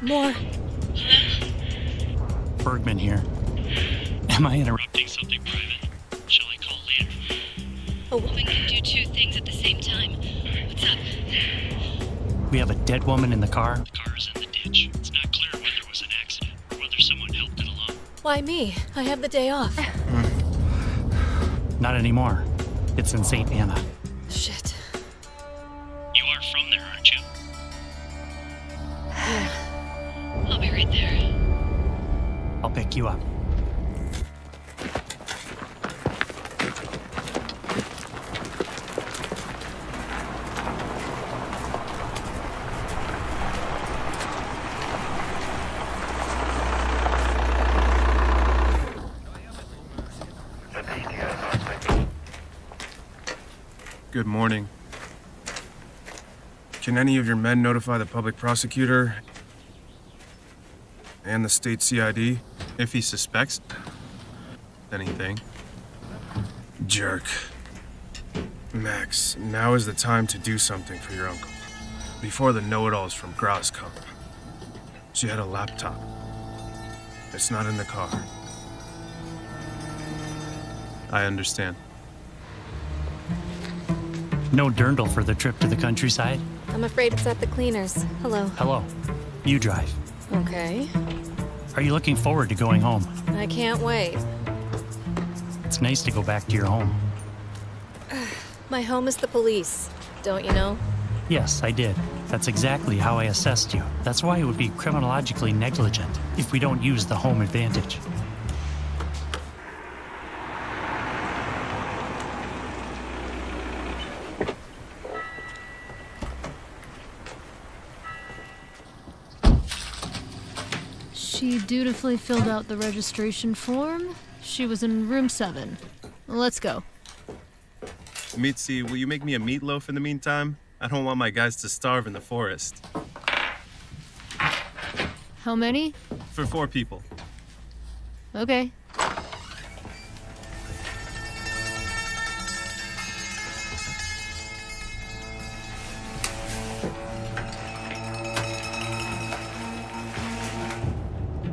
More. Bergman here. Am I interrupting something private? Shall I call later? A woman can do two things at the same time. What's up? We have a dead woman in the car. The car is in the ditch. It's not clear whether it was an accident or whether someone helped it along. Why me? I have the day off. Not anymore. It's in St. Anna. Shit. You are from there, aren't you? Yeah. I'll be right there. I'll pick you up. Good morning. Can any of your men notify the public prosecutor and the state CID if he suspects anything? Jerk. Max, now is the time to do something for your uncle. Before the know-it-alls from Graz come. She had a laptop. It's not in the car. I understand. No dirndl for the trip to the countryside? I'm afraid it's at the cleaners. Hello. Hello. You drive. Okay. Are you looking forward to going home? I can't wait. It's nice to go back to your home. My home is the police. Don't you know? Yes, I did. That's exactly how I assessed you. That's why it would be criminologically negligent if we don't use the home advantage. She dutifully filled out the registration form. She was in room 7. Let's go. Mitzi, will you make me a meatloaf in the meantime? I don't want my guys to starve in the forest. How many? For 4 people. Okay.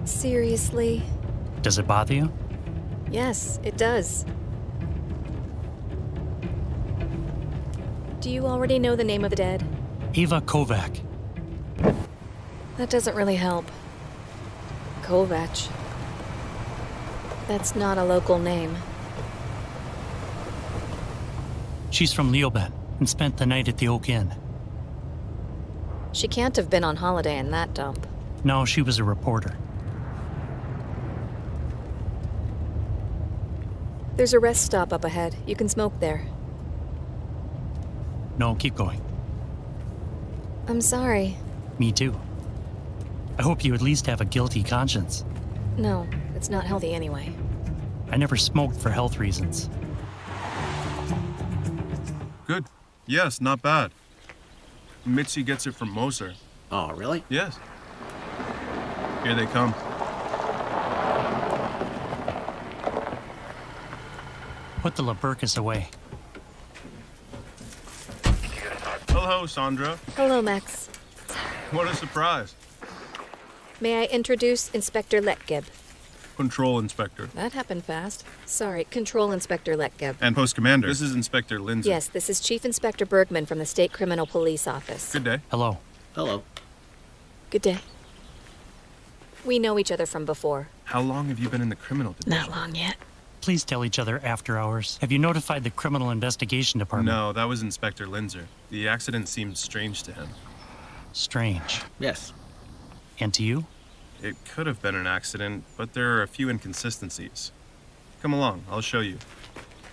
Seriously? Does it bother you? Yes, it does. Do you already know the name of the dead? Eva Kovac. That doesn't really help. Kovac. That's not a local name. She's from Leoben and spent the night at the Oak Inn. She can't have been on holiday in that dump. No, she was a reporter. There's a rest stop up ahead. You can smoke there. No, keep going. I'm sorry. Me too. I hope you at least have a guilty conscience. No, it's not healthy anyway. I never smoked for health reasons. Good. Yes, not bad. Mitzi gets it from Moser. Oh, really? Yes. Here they come. Put the Laburcus away. Hello, Sandra. Hello, Max. What a surprise. May I introduce Inspector Letgib? Control Inspector. That happened fast. Sorry, Control Inspector Letgib. And Post Commander. This is Inspector Lindsay. Yes, this is Chief Inspector Bergman from the State Criminal Police Office. Good day. Hello. Hello. Good day. We know each other from before. How long have you been in the criminal division? Not long yet. Please tell each other after hours. Have you notified the Criminal Investigation Department? No, that was Inspector Lindsay. The accident seemed strange to him. Strange. Yes. And to you? It could have been an accident, but there are a few inconsistencies. Come along, I'll show you.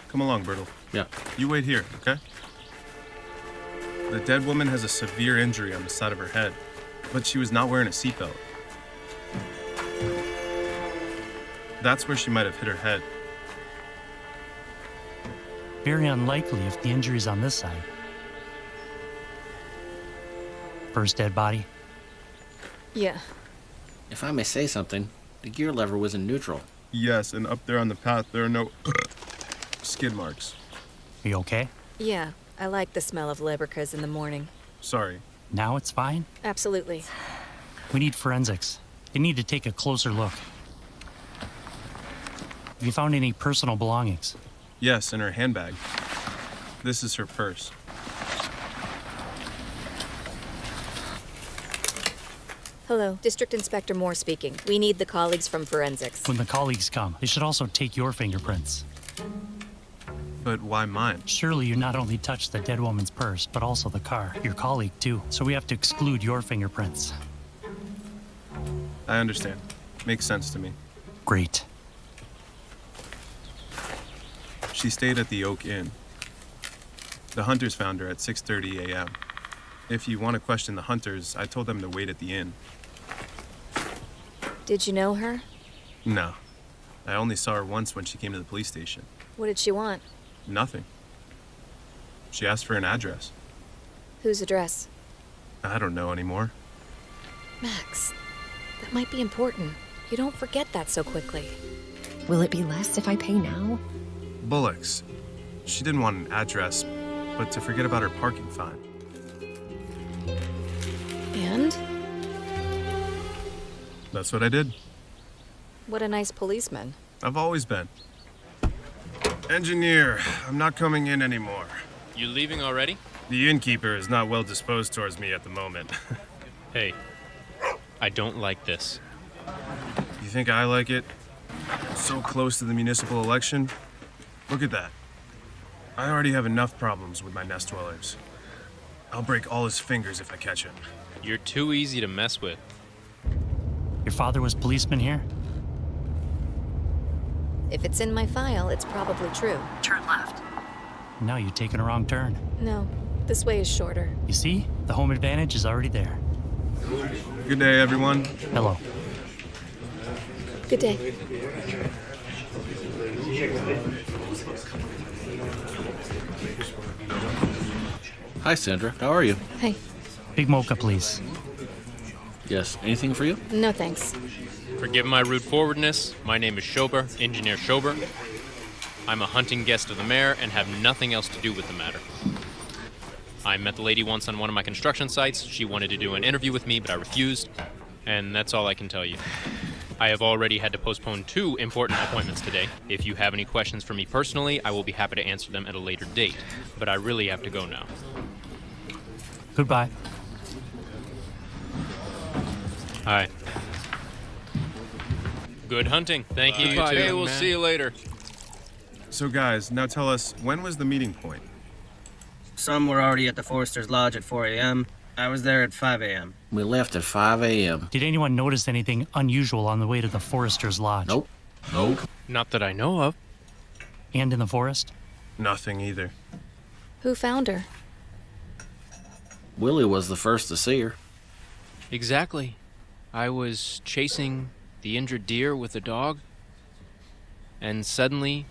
Come along, Bertle. Yeah. You wait here, okay? The dead woman has a severe injury on the side of her head, but she was not wearing a seatbelt. That's where she might have hit her head. Very unlikely if the injury's on this side. First dead body? Yeah. If I may say something, the gear lever was in neutral. Yes, and up there on the path, there are no skid marks. Are you okay? Yeah, I like the smell of Leberkas in the morning. Sorry. Now it's fine? Absolutely. We need forensics. They need to take a closer look. Have you found any personal belongings? Yes, in her handbag. This is her purse. Hello, District Inspector Moore speaking. We need the colleagues from forensics. When the colleagues come, they should also take your fingerprints. But why mine? Surely you not only touched the dead woman's purse, but also the car. Your colleague, too. So we have to exclude your fingerprints. I understand. Makes sense to me. Great. She stayed at the Oak Inn. The Hunters found her at 6:30 a.m. If you want to question the Hunters, I told them to wait at the inn. Did you know her? No. I only saw her once when she came to the police station. What did she want? Nothing. She asked for an address. Whose address? I don't know anymore. Max, that might be important. You don't forget that so quickly. Will it be less if I pay now? Bullocks. She didn't want an address, but to forget about her parking fine. And? That's what I did. What a nice policeman. I've always been. Engineer, I'm not coming in anymore. You leaving already? The innkeeper is not well disposed towards me at the moment. Hey, I don't like this. You think I like it? So close to the municipal election? Look at that. I already have enough problems with my nest dwellers. I'll break all his fingers if I catch him. You're too easy to mess with. Your father was policeman here? If it's in my file, it's probably true. Turn left. Now you've taken a wrong turn. No, this way is shorter. You see? The home advantage is already there. Good day, everyone. Hello. Good day. Hi, Sandra. How are you? Hey. Big mocha, please. Yes. Anything for you? No thanks. Forgive my rude forwardness. My name is Schober, Engineer Schober. I'm a hunting guest of the mayor and have nothing else to do with the matter. I met the lady once on one of my construction sites. She wanted to do an interview with me, but I refused. And that's all I can tell you. I have already had to postpone 2 important appointments today. If you have any questions for me personally, I will be happy to answer them at a later date. But I really have to go now. Goodbye. Hi. Good hunting. Thank you. Bye, Hey, young we'll man. see you later. So guys, now tell us, when was the meeting point? Some were already at the Forester's Lodge at 4 a.m. I was there at 5 a.m. We left at 5 a.m. Did anyone notice anything unusual on the way to the Forester's Lodge? Nope. Nope. Not that I know of. And in the forest? Nothing either. Who found her? Willie was the first to see her. Exactly. I was chasing the injured deer with a dog, and suddenly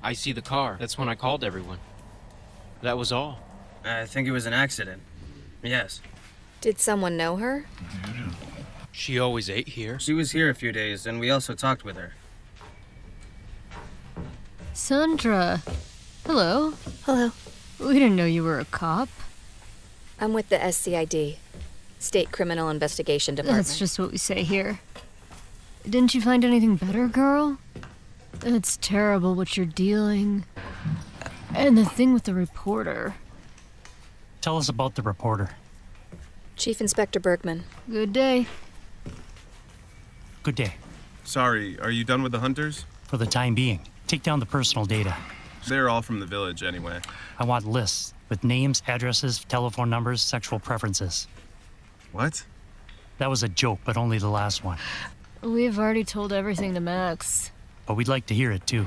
I see the car. That's when I called everyone. That was all. I think it was an accident. Yes. Did someone know her? She always ate here. She was here a few days, and we also talked with her. Sandra. Hello. Hello. We didn't know you were a cop. I'm with the SCID, State Criminal Investigation Department. That's just what we say here. Didn't you find anything better, girl? It's terrible what you're dealing. And the thing with the reporter. Tell us about the reporter. Chief Inspector Bergman. Good day. Good day. Sorry, are you done with the Hunters? For the time being, take down the personal data. They're all from the village anyway. I want lists with names, addresses, telephone numbers, sexual preferences. What? That was a joke, but only the last one. We've already told everything to Max. But we'd like to hear it too.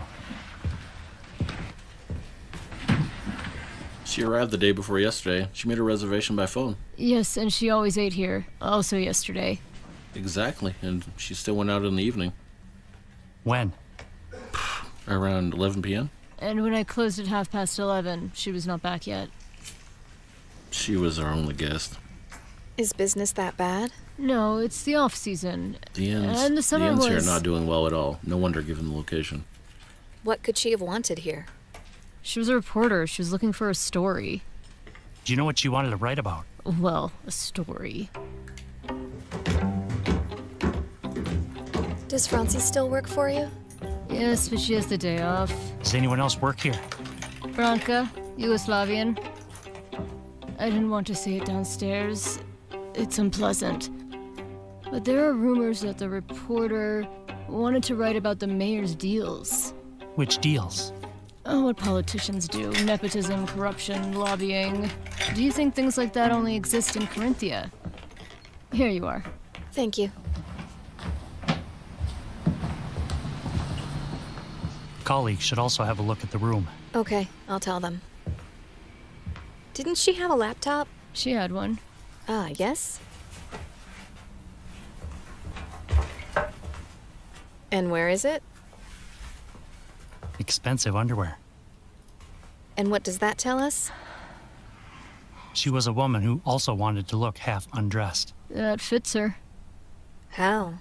She arrived the day before yesterday. She made a reservation by phone. Yes, and she always ate here. Also yesterday. Exactly. And she still went out in the evening. When? Around 11 p.m. And when I closed at 11:30, she was not back yet. She was our only guest. Is business that bad? No, it's the off-season. The inns, And the summer inns here are was- not doing well at all. No wonder given the location. What could she have wanted here? She was a reporter. She was looking for a story. Do you know what she wanted to write about? Well, a story. Does Francie still work for you? Yes, but she has the day off. Does anyone else work here? Branka, Yugoslavian. I didn't want to say it downstairs. It's unpleasant. But there are rumors that the reporter wanted to write about the mayor's deals. Which deals? Oh, what politicians do. Nepotism, corruption, lobbying. Do you think things like that only exist in Corinthia? Here you are. Thank you. Colleagues should also have a look at the room. Okay, I'll tell them. Didn't she have a laptop? She had one. Ah, yes? And where is it? Expensive underwear. And what does that tell us? She was a woman who also wanted to look half undressed. That fits her. How?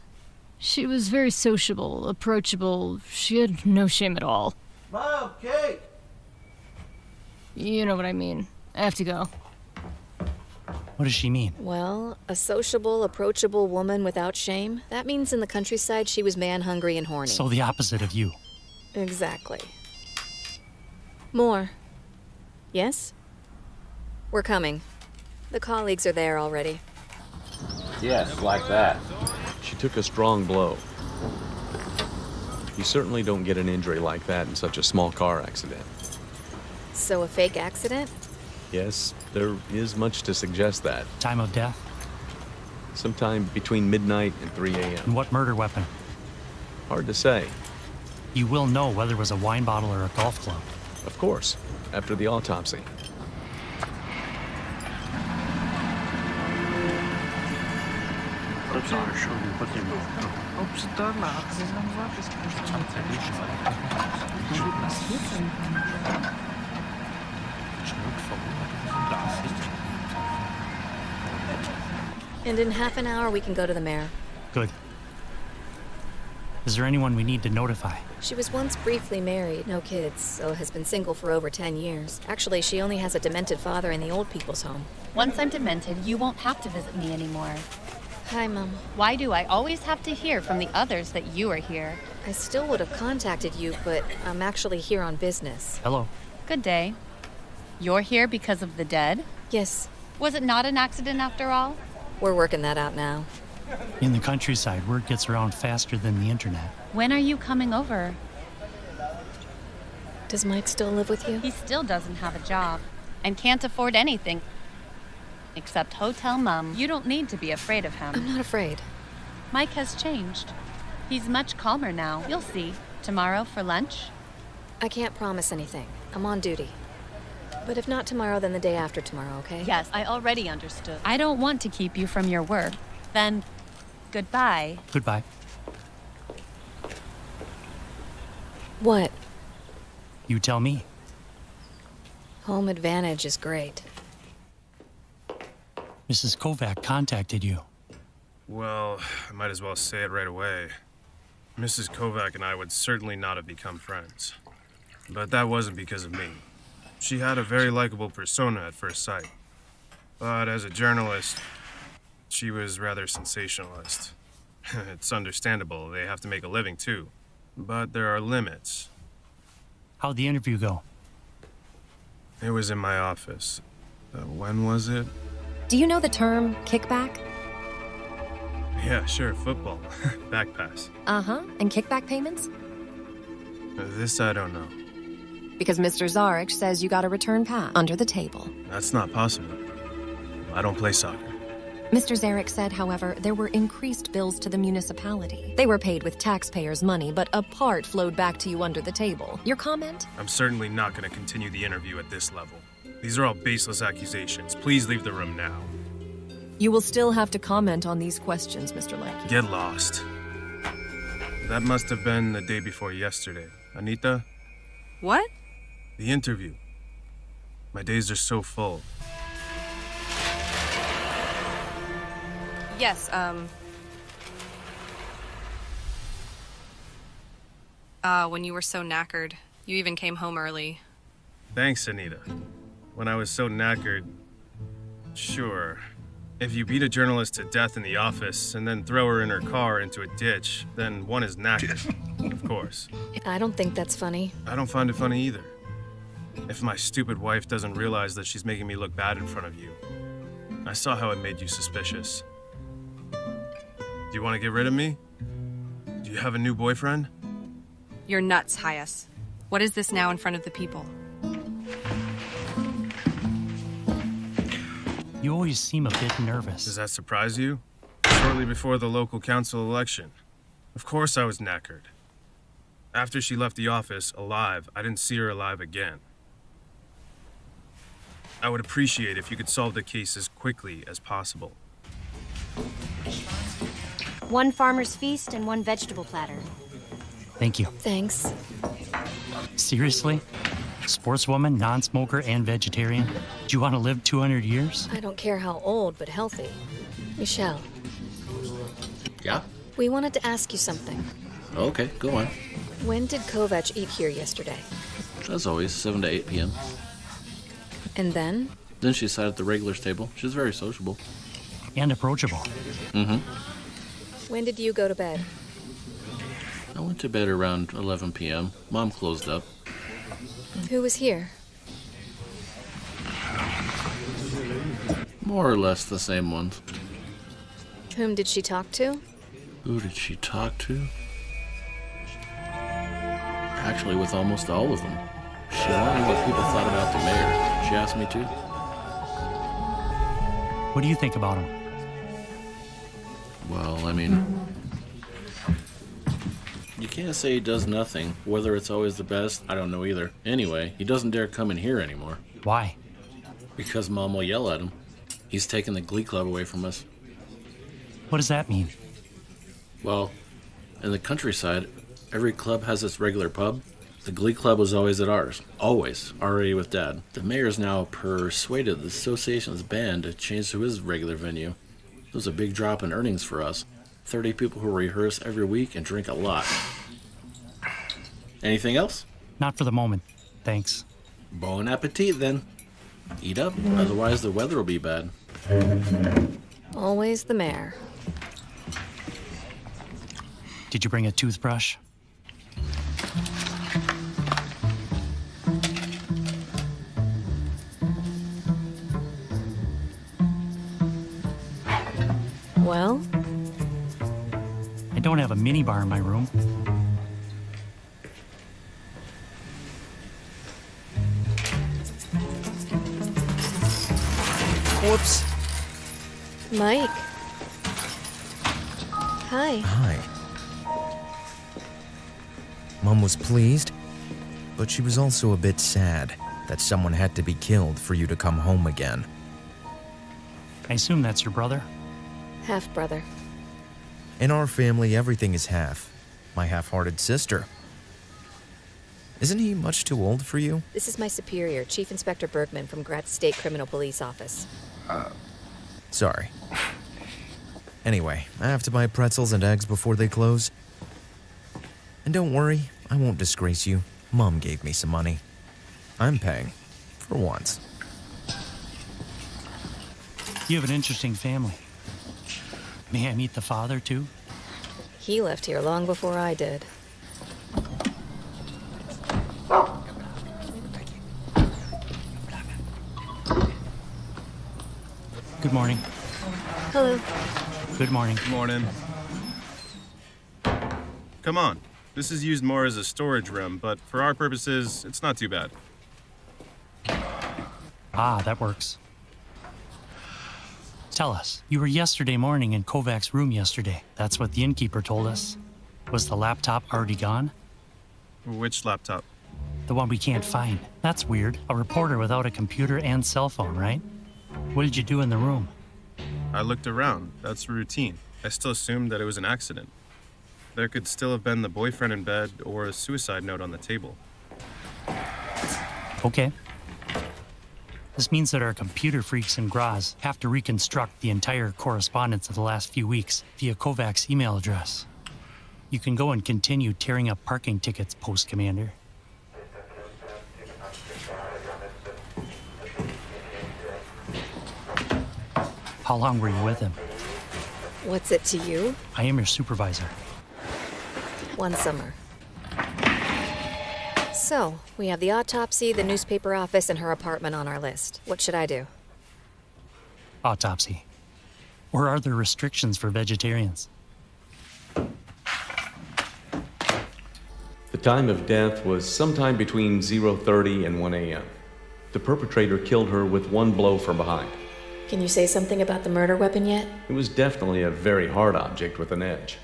She was very sociable, approachable. She had no shame at all. Mom, Kate! You know what I mean. I have to go. What does she mean? Well, a sociable, approachable woman without shame? That means in the countryside she was man-hungry and horny. So the opposite of you. Exactly. More. Yes? We're coming. The colleagues are there already. Yes, like that. She took a strong blow. You certainly don't get an injury like that in such a small car accident. So a fake accident? Yes, there is much to suggest that. Time of death? Sometime between midnight and 3 And a.m. what murder weapon? Hard to say. You will know whether it was a wine bottle or a golf club. Of course, after the autopsy. And in half an hour we can go to the mayor. Good. Is there anyone we need to notify? She was once briefly married, no kids, so has been single for over 10 years. Actually, she only has a demented father in the old people's home. Once I'm demented, you won't have to visit me anymore. Hi, Mom. Why do I always have to hear from the others that you are here? I still would have contacted you, but I'm actually here on business. Hello. Good day. You're here because of the dead? Yes, Was it not an accident after all? we're working that out now. In the countryside, word gets around faster than the internet. When are you coming over? Does Mike still live with you? He still doesn't have a job and can't afford anything except Hotel Mum. You don't need to be afraid of him. I'm not afraid. Mike has changed. He's much calmer now. You'll see. Tomorrow for lunch? I can't promise anything. I'm on duty. But if not tomorrow, then the day after tomorrow, okay? Yes, I already understood. I don't want to keep you from your work. Then, goodbye. Goodbye. What? You tell me. Home advantage is great. Mrs. Kovac contacted you. Well, I might as well say it right away. Mrs. Kovac and I would certainly not have become friends. But that wasn't because of me. She had a very likable persona at first sight. But as a journalist, she was rather sensationalist. It's understandable, they have to make a living too. But there are limits. How'd the interview go? It was in my office. When was it? Do you know the term kickback? Yeah, sure, football. Back pass. Uh-huh. And kickback payments? This I don't know. Because Mr. Zarek says you got a return pass under the table. That's not possible. I don't play soccer. Mr. Zarek said, however, there were increased bills to the municipality. They were paid with taxpayers' money, but a part flowed back to you under the table. Your comment? I'm certainly not going to continue the interview at this level. These are all baseless accusations. Please leave the room now. You will still have to comment on these questions, Mr. Lanky. Get lost. That must have been the day before yesterday. Anita? What? The interview. My days are so full. Yes, when you were so knackered. You even came home early. Thanks, Anita. When I was so knackered, sure. If you beat a journalist to death in the office and then throw her in her car into a ditch, then one is knackered, of course. I don't think that's funny. I don't find it funny either. If my stupid wife doesn't realize that she's making me look bad in front of you. I saw how it made you suspicious. Do you want to get rid of me? Do you have a new boyfriend? You're nuts, Hyas. What is this now in front of the people? You always seem a bit nervous. Does that surprise you? Shortly before the local council election. Of course I was knackered. After she left the office alive, I didn't see her alive again. I would appreciate if you could solve the case as quickly as possible. 1 farmer's feast and 1 vegetable platter. Thank you. Thanks. Seriously? Sportswoman, non-smoker, and vegetarian? Do you want to live 200 years? I don't care how old, but healthy. Michelle, Yeah? we wanted to ask you something. Okay, go on. When did Kovac eat here yesterday? As always, 7 to 8 p.m. And then? Then she sat at the regulars table. She's very sociable. And approachable. Mm-hmm. When did you go to bed? I went to bed around 11 p.m. Mom closed up. Who was here? More or less the same ones. Whom did she talk to? Who did she talk to? Actually, with almost all of them. She wanted what people thought about the mayor. She asked me to. What do you think about him? Well, I mean, you can't say he does nothing. Whether it's always the best, I don't know either. Anyway, he doesn't dare come in here anymore. Why? Because Mom will yell at him. He's taken the Glee Club away from us. What does that mean? Well, in the countryside, every club has its regular pub. The Glee Club was always at ours. Always. Already with Dad. The mayor's now persuaded the association's band to change to his regular venue. It was a big drop in earnings for us. 30 people who rehearse every week and drink a lot. Anything else? Not for the moment. Thanks. Bon appetit, then. Eat up, otherwise the weather will be bad. Always the mayor. Did you bring a toothbrush? Well? I don't have a minibar in my room. Whoops. Mike. Hi. Hi. Mom was pleased, but she was also a bit sad that someone had to be killed for you to come home again. I assume that's your brother? Half-brother. In our family, everything is half. My half-hearted sister. Isn't he much too old for you? This is my superior, Chief Inspector Bergman from Graz State Criminal Police Office. Sorry. Anyway, I have to buy pretzels and eggs before they close. And don't worry, I won't disgrace you. Mom gave me some money. I'm paying. For once. You have an interesting family. May I meet the father, too? He left here long before I did. Good morning. Hello. Good morning. Good morning. Come on. This is used more as a storage room, but for our purposes, it's not too bad. Ah, that works. Tell us, you were yesterday morning in Kovac's room yesterday. That's what the innkeeper told us. Was the laptop already gone? Which laptop? The one we can't find. That's weird. A reporter without a computer and cell phone, right? What did you do in the room? I looked around. That's routine. I still assumed that it was an accident. There could still have been the boyfriend in bed or a suicide note on the table. Okay. This means that our computer freaks in Graz have to reconstruct the entire correspondence of the last few weeks via Kovac's email address. You can go and continue tearing up parking tickets, Post Commander. How long were you with him? What's it to you? I am your supervisor. One summer. So, we have the autopsy, the newspaper office, and her apartment on our list. What should I do? Autopsy. Or are there restrictions for vegetarians? The time of death was sometime between 0:30 and 1 a.m. The perpetrator killed her with one blow from behind. Can you say something about the murder weapon yet? It was definitely a very hard object with an edge.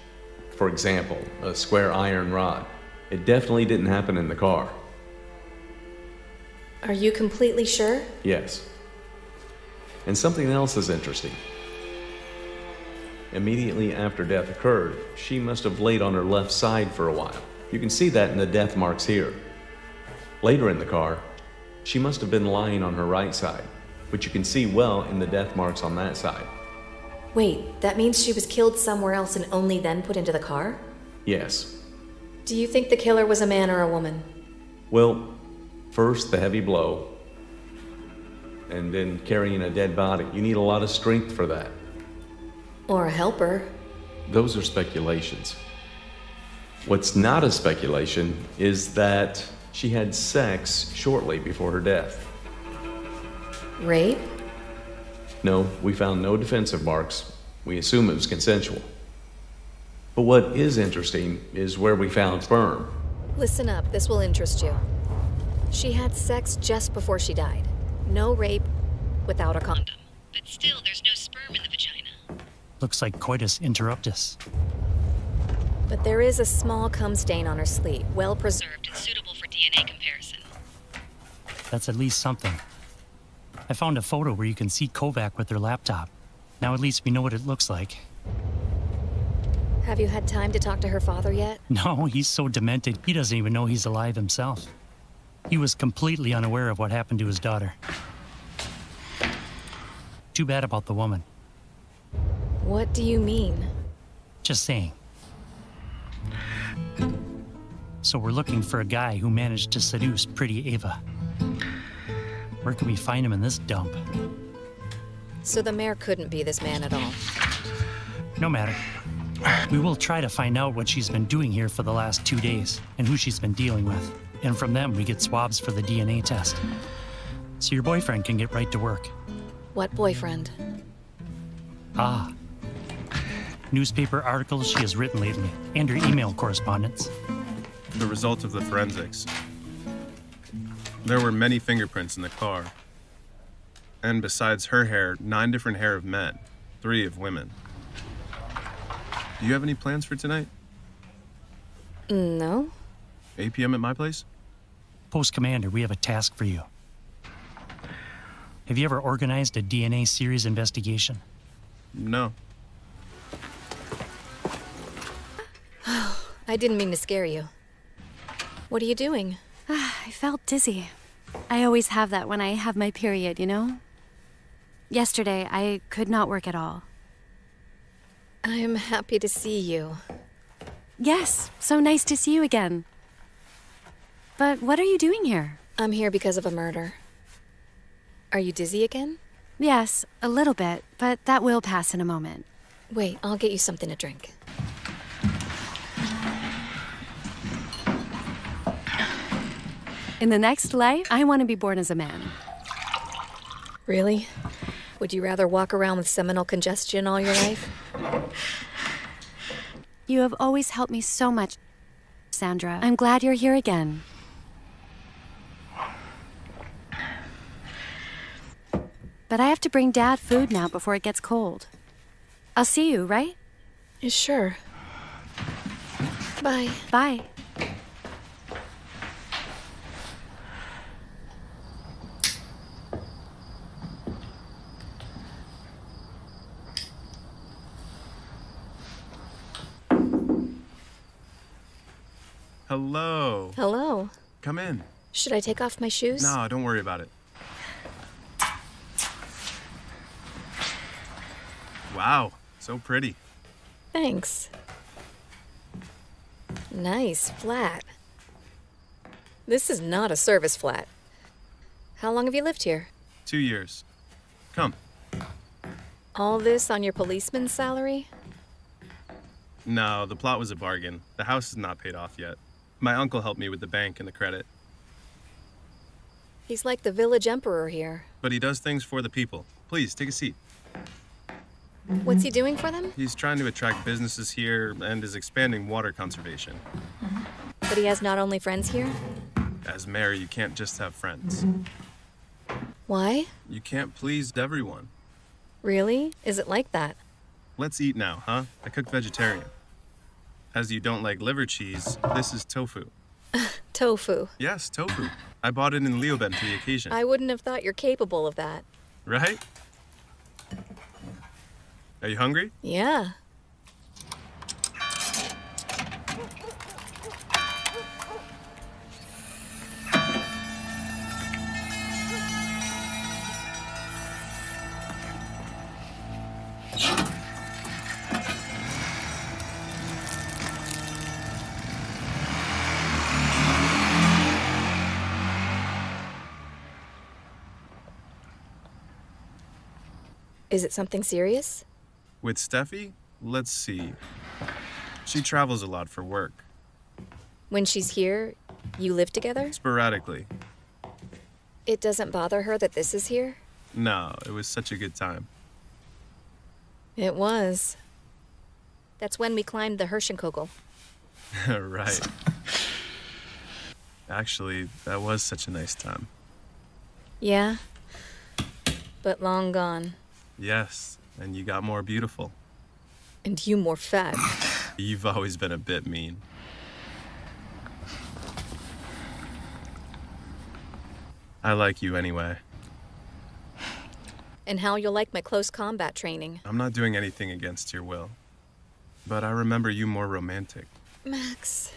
For example, a square iron rod. It definitely didn't happen in the car. Are you completely sure? Yes. And something else is interesting. Immediately after death occurred, she must have laid on her left side for a while. You can see that in the death marks here. Later in the car, she must have been lying on her right side, which you can see well in the death marks on that side. Wait, that means she was killed somewhere else and only then put into the car? Yes. Do you think the killer was a man or a woman? Well, first the heavy blow, and then carrying a dead body. You need a lot of strength for that. Or a helper? Those are speculations. What's not a speculation is that she had sex shortly before her death. Rape? No, we found no defensive marks. We assume it was consensual. But what is interesting is where we found sperm. Listen up, this will interest you. She had sex just before she died. No rape, without a condom. But still, there's no sperm in the vagina. Looks like coitus interruptus. But there is a small cum stain on her sleeve, well preserved and suitable for DNA comparison. That's at least something. I found a photo where you can see Kovac with her laptop. Now at least we know what it looks like. Have you had time to talk to her father yet? No, he's so demented, he doesn't even know he's alive himself. He was completely unaware of what happened to his daughter. Too bad about the woman. What do you mean? Just saying. So we're looking for a guy who managed to seduce pretty Ava. Where can we find him in this dump? So the mayor couldn't be this man at all. No matter. We will try to find out what she's been doing here for the last 2 days and who she's been dealing with. And from them, we get swabs for the DNA test. So your boyfriend can get right to work. What boyfriend? Ah. Newspaper articles she has written lately, and her email correspondence. The result of the forensics. There were many fingerprints in the car. And besides her hair, 9 different hair of men, 3 of women. Do you have any plans for tonight? No. 8 p.m. at my place? Post Commander, we have a task for you. Have you ever organized a DNA series investigation? No. I didn't mean to scare you. What are you doing? I felt dizzy. I always have that when I have my period, you know? Yesterday, I could not work at all. I'm happy to see you. Yes, so nice to see you again. But what are you doing here? I'm here because of a murder. Are you dizzy again? Yes, a little bit, but that will pass in a moment. Wait, I'll get you something to drink. In the next life, I want to be born as a man. Really? Would you rather walk around with seminal congestion all your life? You have always helped me so much, Sandra. I'm glad you're here again. But I have to bring Dad food now before it gets cold. I'll see you, right? Sure. Bye. Bye. Hello. Hello. Come in. Should I take off my shoes? No, don't worry about it. Wow, so pretty. Thanks. Nice flat. This is not a service flat. How long have you lived here? 2 years. Come. All this on your policeman's salary? No, the plot was a bargain. The house is not paid off yet. My uncle helped me with the bank and the credit. He's like the village emperor here. But he does things for the people. Please, take a seat. What's he doing for them? He's trying to attract businesses here and is expanding water conservation. But he has not only friends here? As mayor, you can't just have friends. Why? You can't please everyone. Really? Is it like that? Let's eat now, huh? I cook vegetarian. As you don't like liver cheese, this is tofu. Tofu. Yes, tofu. I bought it in Leoben for the occasion. I wouldn't have thought you're capable of that. Right? Are you hungry? Yeah. Is it something serious? With Steffi? Let's see. She travels a lot for work. When she's here, you live together? Sporadically. It doesn't bother her that this is here? No, it was such a good time. It was. That's when we climbed the Hirschenkogel. Right. Actually, that was such a nice time. Yeah? But long gone. Yes, and you got more beautiful. And you more fat. You've always been a bit mean. I like you anyway. And how you'll like my close combat training. I'm not doing anything against your will. But I remember you more romantic. Max,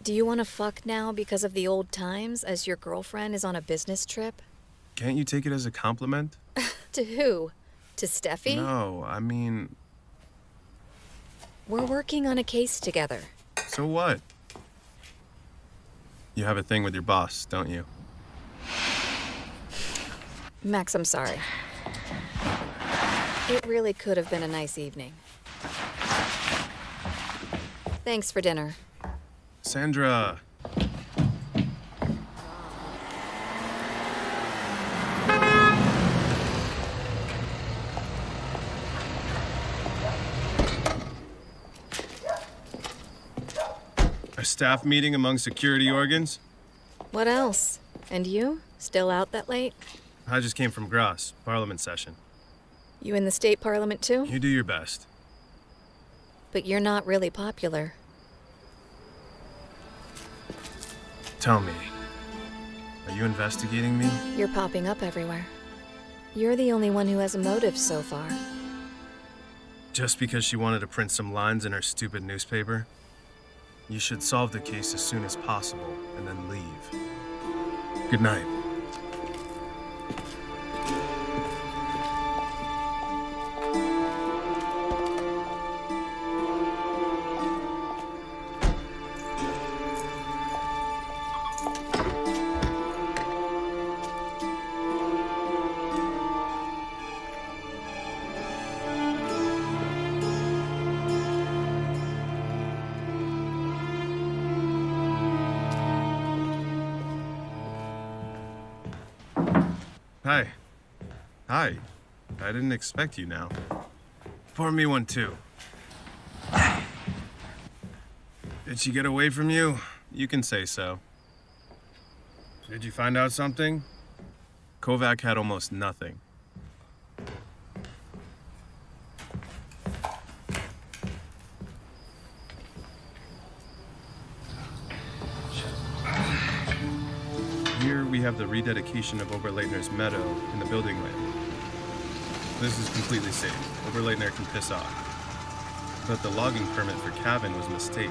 do you want to fuck now because of the old times as your girlfriend is on a business trip? Can't you take it as a compliment? To who? To Steffi? No, I mean... We're working on a case together. So what? You have a thing with your boss, don't you? Max, I'm sorry. It really could have been a nice evening. Thanks for dinner. Sandra... A staff meeting among security organs? What else? And you? Still out that late? I just came from Graz, Parliament session. You in the state parliament too? You do your best. But you're not really popular. Tell me, are you investigating me? You're popping up everywhere. You're the only one who has a motive so far. Just because she wanted to print some lines in her stupid newspaper? You should solve the case as soon as possible and then leave. Good night. Hi. Hi. I didn't expect you now. Pour me one too. Did she get away from you? You can say so. Did you find out something? Kovac had almost nothing. Here we have the rededication of Oberleitner's meadow in the building land. This is completely safe. Oberleitner can piss off. But the logging permit for Cavan was a mistake.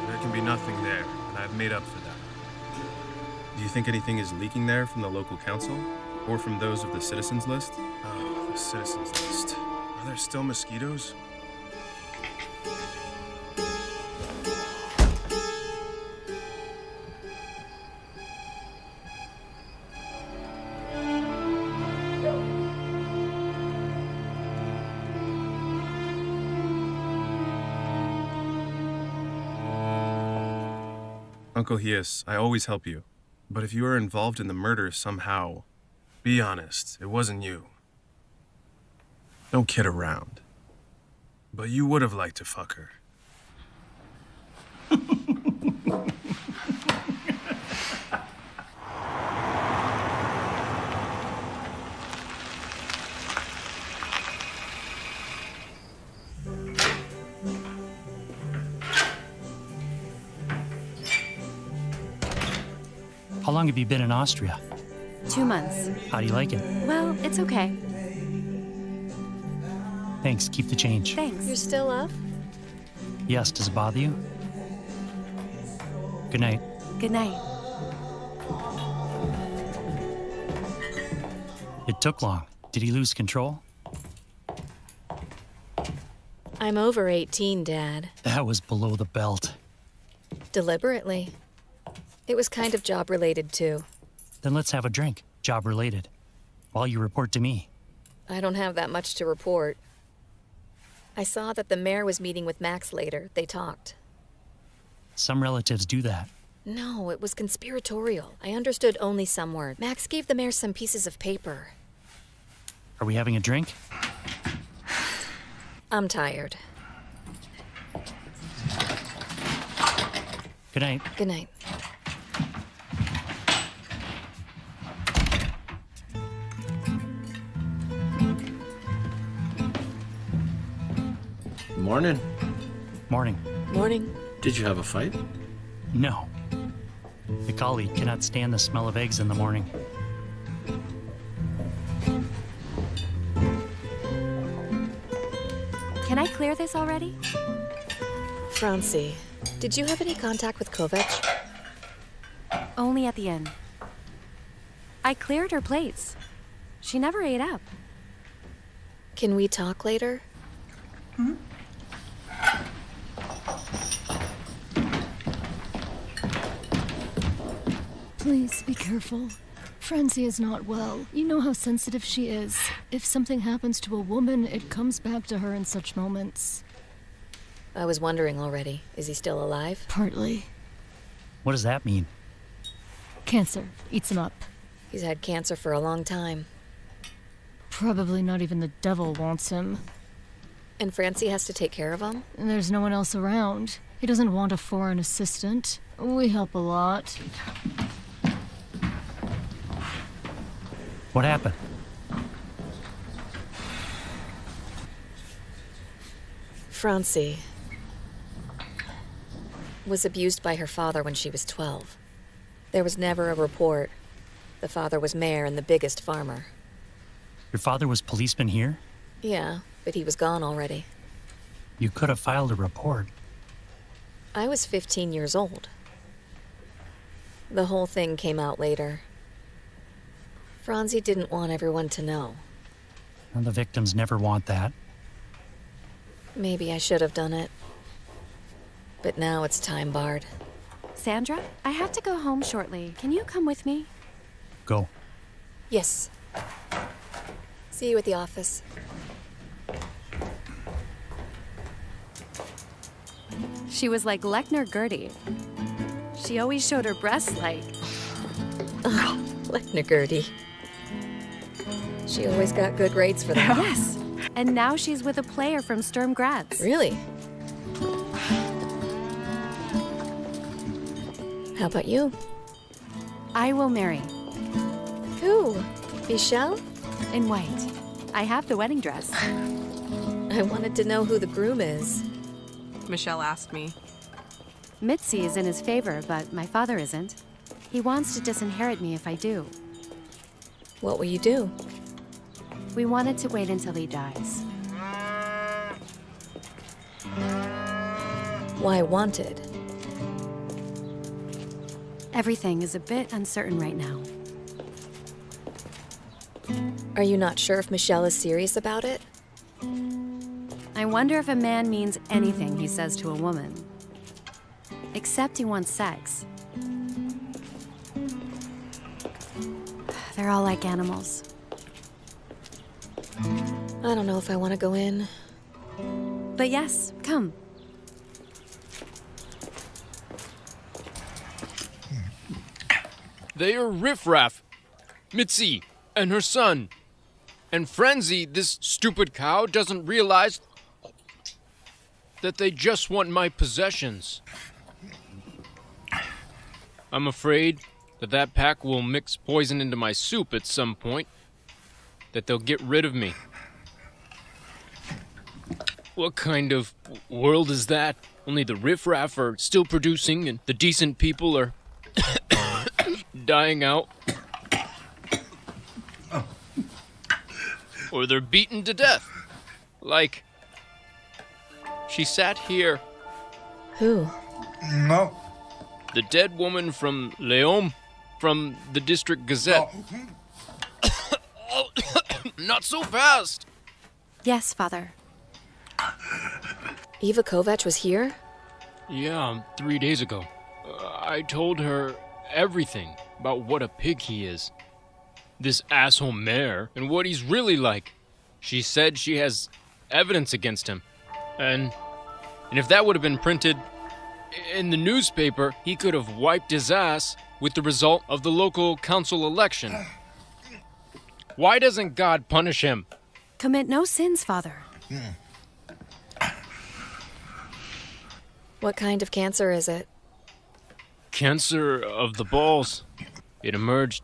There can be nothing there, and I've made up for that. Do you think anything is leaking there from the local council? Or from those of the citizens list? Oh, the citizens list. Are there still mosquitoes? Uncle Hias, I always help you. But if you are involved in the murder somehow, be honest, it wasn't you. Don't kid around. But you would have liked to fuck her. How long have you been in Austria? 2 months. How do you like it? Well, it's okay. Thanks, keep the change. Thanks. You're still up? Yes, does it bother you? Good night. Good night. It took long. Did he lose control? I'm over 18, Dad. That was below the belt. Deliberately. It was kind of job-related, too. Then let's have a drink, job related, while you report to me. I don't have that much to report. I saw that the mayor was meeting with Max later. They talked. Some relatives do that. No, it was conspiratorial. I understood only some word. Max gave the mayor some pieces of paper. Are we having a drink? I'm tired. Good night. Good night. Morning. Morning. Morning. Did you have a fight? No. The colleague cannot stand the smell of eggs in the morning. Can I clear this already? Francie, did you have any contact with Kovac? Only at the end. I cleared her plates. She never ate up. Can we talk later? Please be careful. Francie is not well. You know how sensitive she is. If something happens to a woman, it comes back to her in such moments. I was wondering already. Is he still alive? Partly. What does that mean? Cancer eats him up. He's had cancer for a long time. Probably not even the devil wants him. And Francie has to take care of him? And there's no one else around. He doesn't want a foreign assistant. We help a lot. What happened? Francie was abused by her father when she was 12. There was never a report. The father was mayor and the biggest farmer. Your father was policeman here? Yeah, but he was gone already. You could have filed a report. I was 15 years old. The whole thing came out later. Francie didn't want everyone to know. And the victims never want that. Maybe I should have done it. But now it's time barred. Sandra, I have to go home shortly. Can you come with me? Go. Yes. See you at the office. She was like Lechner Gertie. She always showed her breasts like... Oh, Lechner Gertie. She always got good grades for them. Yes. And now she's with a player from Sturm Graz. Really? How about you? I will marry. Who? Michelle? In white. I have the wedding dress. I wanted to know who the groom is. Michelle asked me. Mitzi is in his favor, but my father isn't. He wants to disinherit me if I do. What will you do? We wanted to wait until he dies. Why wanted? Everything is a bit uncertain right now. Are you not sure if Michelle is serious about it? I wonder if a man means anything he says to a woman. Except he wants sex. They're all like animals. I don't know if I want to go in. But yes, come. They are riffraff. Mitzi and her son. And Frenzy, this stupid cow, doesn't realize that they just want my possessions. I'm afraid that pack will mix poison into my soup at some point, that they'll get rid of me. What kind of world is that? Only the riffraff are still producing and the decent people are dying out. Or they're beaten to death. Like, she sat here. Who? No. The dead woman from Leon, from the District Gazette. Not so fast! Yes, Father. Eva Kovac was here? Yeah, 3 days ago. I told her everything about what a pig he is. This asshole mayor, and what he's really like. She said she has evidence against him. And if that would have been printed in the newspaper, he could have wiped his ass with the result of the local council election. Why doesn't God punish him? Commit no sins, Father. What kind of cancer is it? Cancer of the balls. It emerged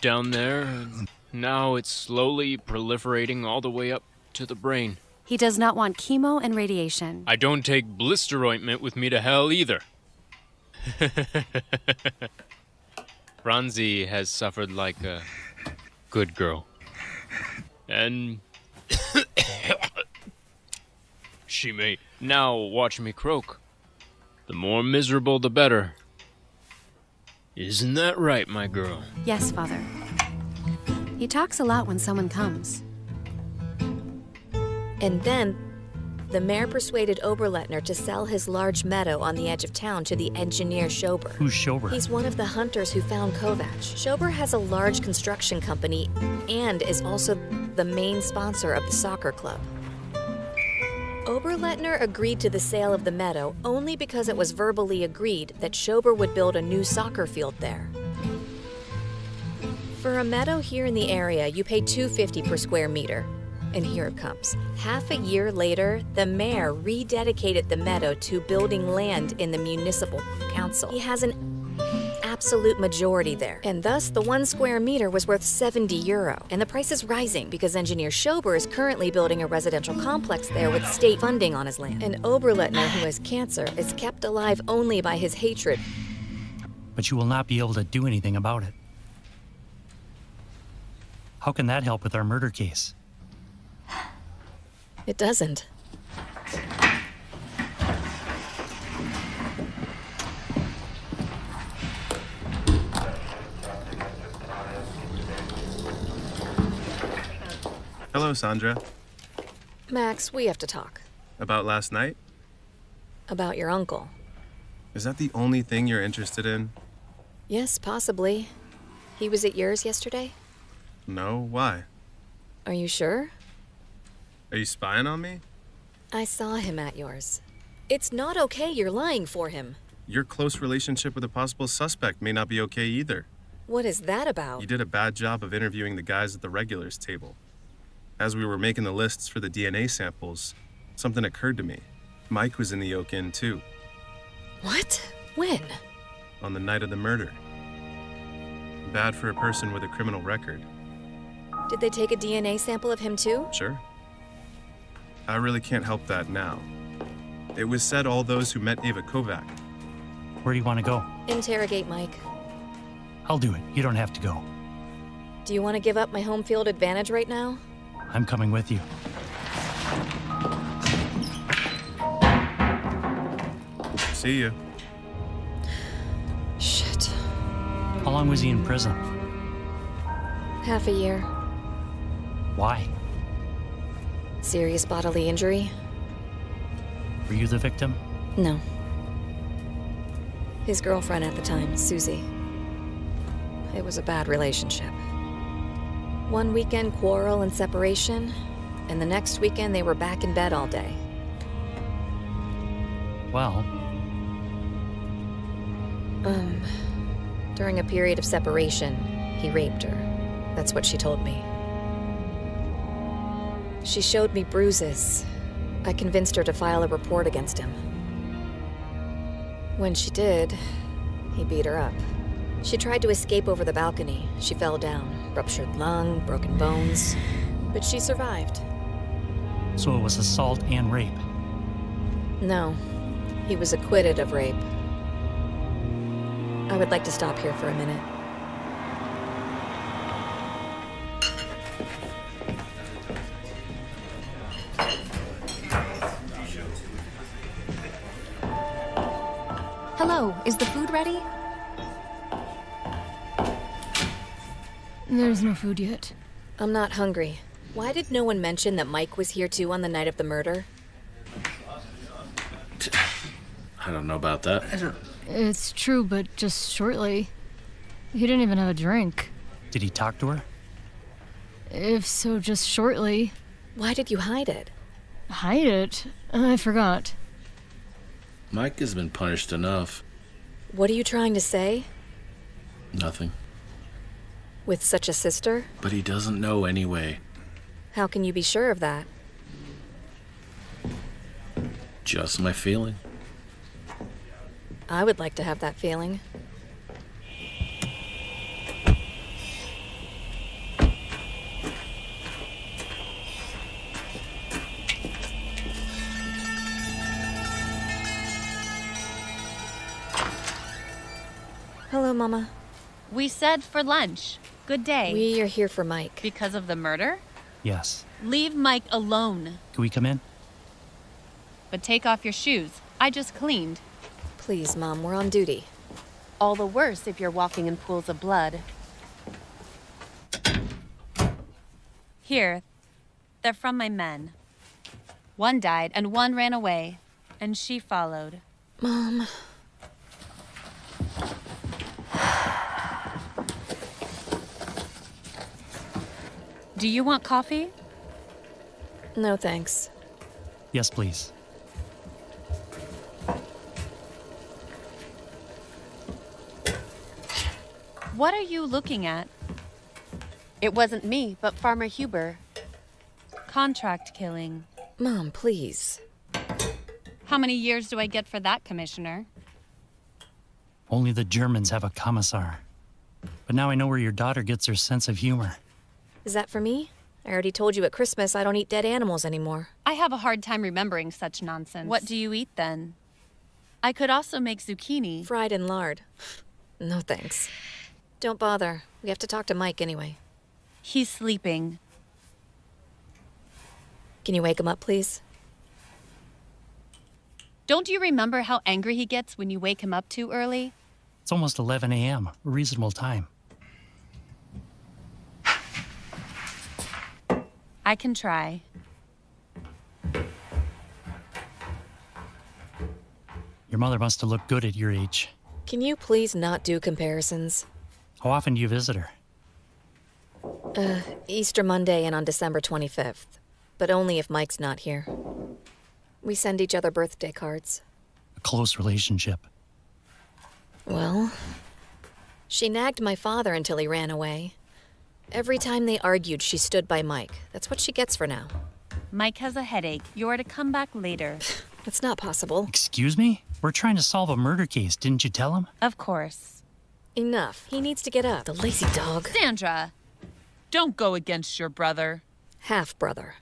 down there, and now it's slowly proliferating all the way up to the brain. He does not want chemo and radiation. I don't take blister ointment with me to hell either. Franzi has suffered like a good girl. And she may now watch me croak. The more miserable, the better. Isn't that right, my girl? Yes, Father. He talks a lot when someone comes. And then, the mayor persuaded Oberleitner to sell his large meadow on the edge of town to the engineer Schober. Who's Schober? He's one of the hunters who found Kovac. Schober has a large construction company and is also the main sponsor of the soccer club. Oberleitner agreed to the sale of the meadow only because it was verbally agreed that Schober would build a new soccer field there. For a meadow here in the area, you pay $2.50 per square meter. And here it comes. Half a year later, the mayor rededicated the meadow to building land in the municipal council. He has an absolute majority there, and thus the 1 square meter was worth €70. And the price is rising because engineer Schober is currently building a residential complex there with state funding on his land. And Oberleitner, who has cancer, is kept alive only by his hatred. But you will not be able to do anything about it. How can that help with our murder case? It doesn't. Hello, Sandra. Max, we have to talk. About last night? About your uncle. Is that the only thing you're interested in? Yes, possibly. He was at yours yesterday? No, why? Are you sure? Are you spying on me? I saw him at yours. It's not okay you're lying for him. Your close relationship with a possible suspect may not be okay either. What is that about? You did a bad job of interviewing the guys at the regulars table. As we were making the lists for the DNA samples, something occurred to me. Mike was in the Oak Inn too. What? When? On the night of the murder. Bad for a person with a criminal record. Did they take a DNA sample of him too? Sure. I really can't help that now. It was said all those who met Eva Kovac. Where do you want to go? Interrogate Mike. I'll do it. You don't have to go. Do you want to give up my home field advantage right now? I'm coming with you. See you. Shit. How long was he in prison? Half a year. Why? Serious bodily injury? Were you the victim? No. His girlfriend at the time, Susie. It was a bad relationship. One weekend quarrel and separation, and the next weekend they were back in bed all day. During a period of separation, he raped her. That's what she told me. She showed me bruises. I convinced her to file a report against him. When she did, he beat her up. She tried to escape over the balcony. She fell down, ruptured lung, broken bones, but she survived. So it was assault and rape. No, he was acquitted of rape. I would like to stop here for a minute. Hello, is the food ready? There's no food yet. I'm not hungry. Why did no one mention that Mike was here too on the night of the murder? I don't know about that. It's true, but just shortly. He didn't even have a drink. Did he talk to her? If so, just shortly. Why did you hide it? Hide it? I forgot. Mike has been punished enough. What are you trying to say? Nothing. With such a sister? But he doesn't know anyway. How can you be sure of that? Just my feeling. I would like to have that feeling. Hello, Mama. We said for lunch. Good day. We are here for Mike. Because of the murder? Yes. Leave Mike alone. Can we come in? But take off your shoes. I just cleaned. Please, Mom, we're on duty. All the worse if you're walking in pools of blood. Here. They're from my men. One died and one ran away. And she followed. Mom. Do you want coffee? No, thanks. Yes, please. What are you looking at? It wasn't me, but Farmer Huber. Contract killing. Mom, please. How many years do I get for that, Commissioner? Only the Germans have a commissar. But now I know where your daughter gets her sense of humor. Is that for me? I already told you at Christmas I don't eat dead animals anymore. I have a hard time remembering such nonsense. What do you eat then? I could also make zucchini. Fried in lard. No thanks. Don't bother. We have to talk to Mike anyway. He's sleeping. Can you wake him up, please? Don't you remember how angry he gets when you wake him up too early? It's almost 11 a.m., a reasonable time. I can try. Your mother must have looked good at your age. Can you please not do comparisons? How often do you visit her? Easter Monday and on December 25th. But only if Mike's not here. We send each other birthday cards. A close relationship. Well, she nagged my father until he ran away. Every time they argued, she stood by Mike. That's what she gets for now. Mike has a headache. You're to come back later. That's not possible. Excuse me? We're trying to solve a murder case, didn't you tell him? Of course. Enough. He needs to get up. The lazy dog. Sandra, don't go against your brother. Half-brother.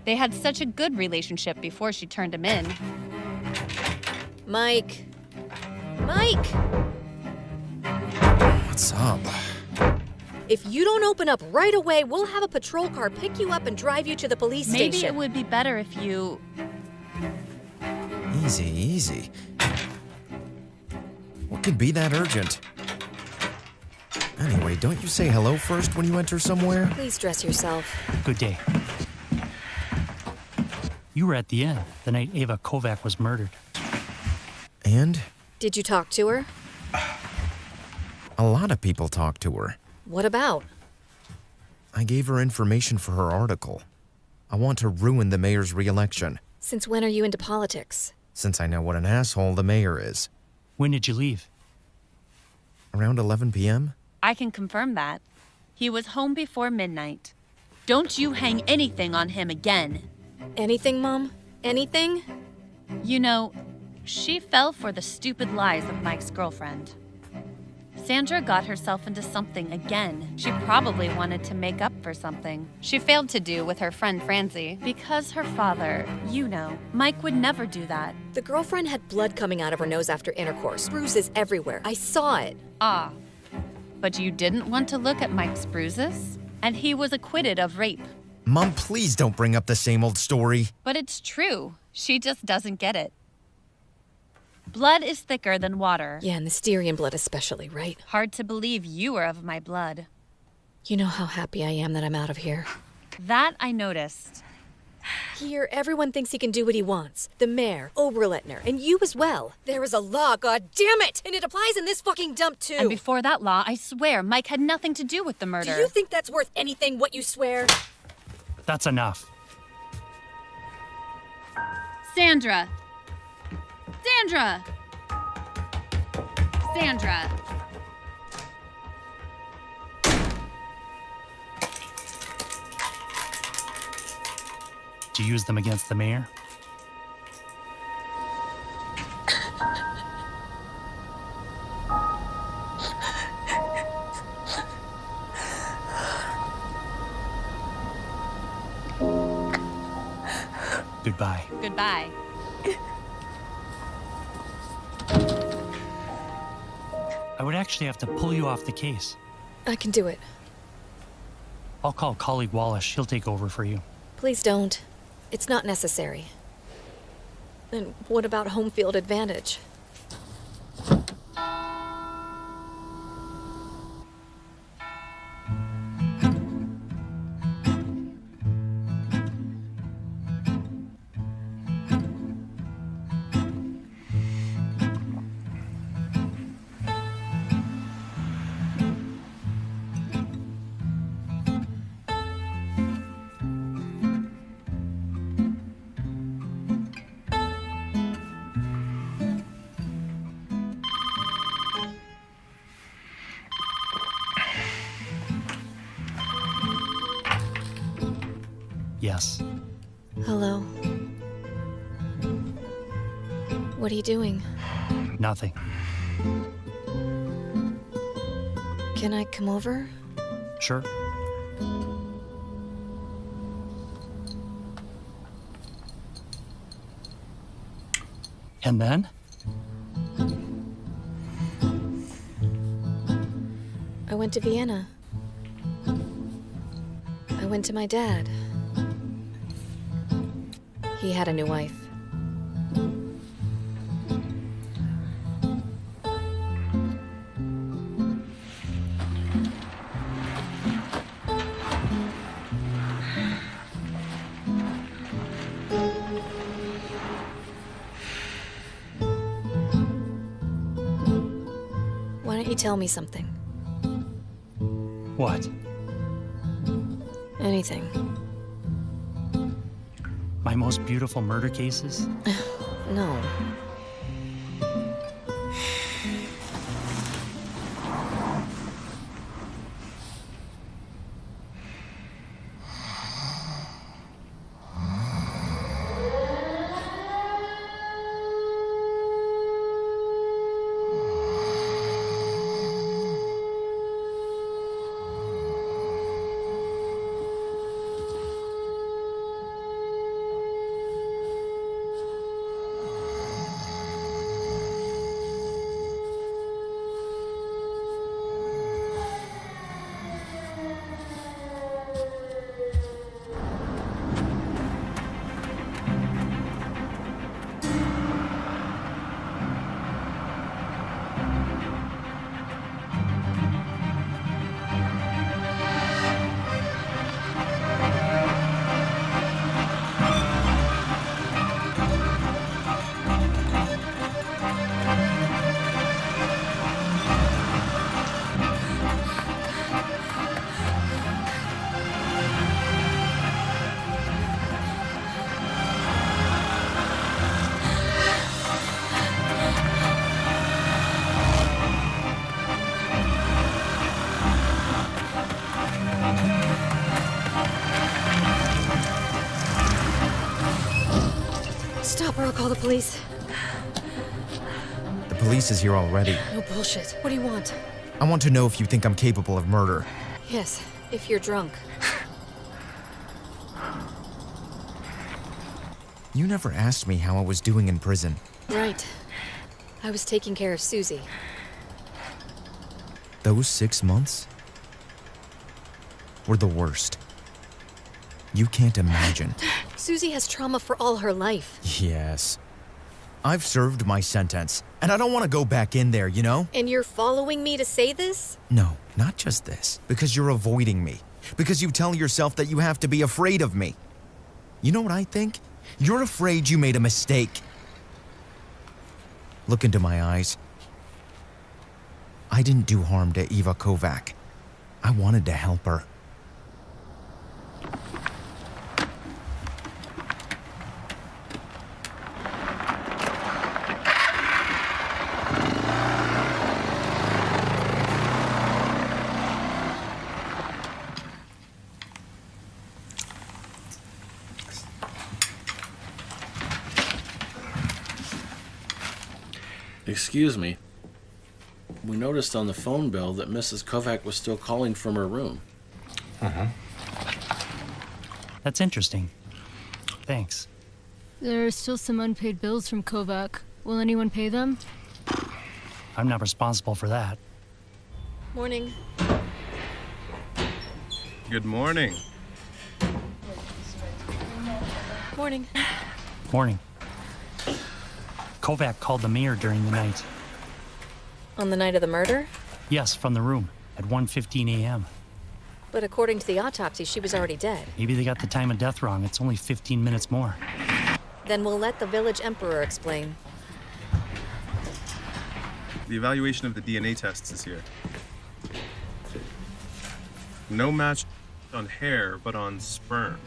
They had such a good relationship before she turned him in. Mike. Mike! What's up? If you don't open up right away, we'll have a patrol car pick you up and drive you to the police Maybe station. it would be better if you... Easy, easy. What could be that urgent? Anyway, don't you say hello first when you enter somewhere? Please dress yourself. Good day. You were at the inn the night Ava Kovac was murdered. And? Did you talk to her? A lot of people talk to her. What about? I gave her information for her article. I want to ruin the mayor's re-election. Since when are you into politics? since I know what an asshole the mayor is. When did you leave? Around 11 p.m.? I can confirm that. He was home before midnight. Don't you hang anything on him again. Anything, Mom? Anything? You know, she fell for the stupid lies of Mike's girlfriend. Sandra got herself into something again. She probably wanted to make up for something. She failed to do with her friend Francie. Because her father, you know, Mike would never do that. The girlfriend had blood coming out of her nose after intercourse. Bruises everywhere. I saw it. Ah. But you didn't want to look at Mike's bruises? And he was acquitted of rape. Mom, please don't bring up the same old story. But it's true. She just doesn't get it. Blood is thicker than water. Yeah, and the Styrian blood especially, right? Hard to believe you are of my blood. You know how happy I am that I'm out of here. That I noticed. Here, everyone thinks he can do what he wants. The mayor, Oberleitner, and you as well. There is a law, god damn it! And it applies in this fucking dump too! And before that law, I swear, Mike had nothing to do with the murder. Do you think that's worth anything, what you swear? That's enough. Sandra! Sandra! Sandra! Did you use them against the mayor? Goodbye. Goodbye. I would actually have to pull you off the case. I can do it. I'll call colleague Wallace. She'll take over for you. Please don't. It's not necessary. And what about home field advantage? Yes. Hello. What are you doing? Nothing. Can I come over? Sure. And then? I went to Vienna. I went to my dad. He had a new wife. Why don't you tell me something? What? Anything. My most beautiful murder cases? No. Stop or I'll call the police. The police is here already. No bullshit. What do you want? I want to know if you think I'm capable of murder. Yes, if you're drunk. You never asked me how I was doing in prison. Right. I was taking care of Susie. Those 6 months were the worst. You can't imagine. Susie has trauma for all her life. Yes. I've served my sentence, and I don't want to go back in there, you know? And you're following me to say this? No, not just this. Because you're avoiding me. Because you tell yourself that you have to be afraid of me. You know what I think? You're afraid you made a mistake. Look into my eyes. I didn't do harm to Eva Kovac. I wanted to help her. Excuse me. We noticed on the phone bill that Mrs. Kovac was still calling from her room. That's interesting. Thanks. There are still some unpaid bills from Kovac. Will anyone pay them? I'm not responsible for that. Morning. Good morning. Morning. Morning. Kovac called the mayor during the night. On the night of the murder? Yes, from the room at 1:15 a.m. But according to the autopsy, she was already dead. Maybe they got the time of death wrong. It's only 15 minutes more. Then we'll let the village emperor explain. The evaluation of the DNA tests is here. No match on hair, but on sperm.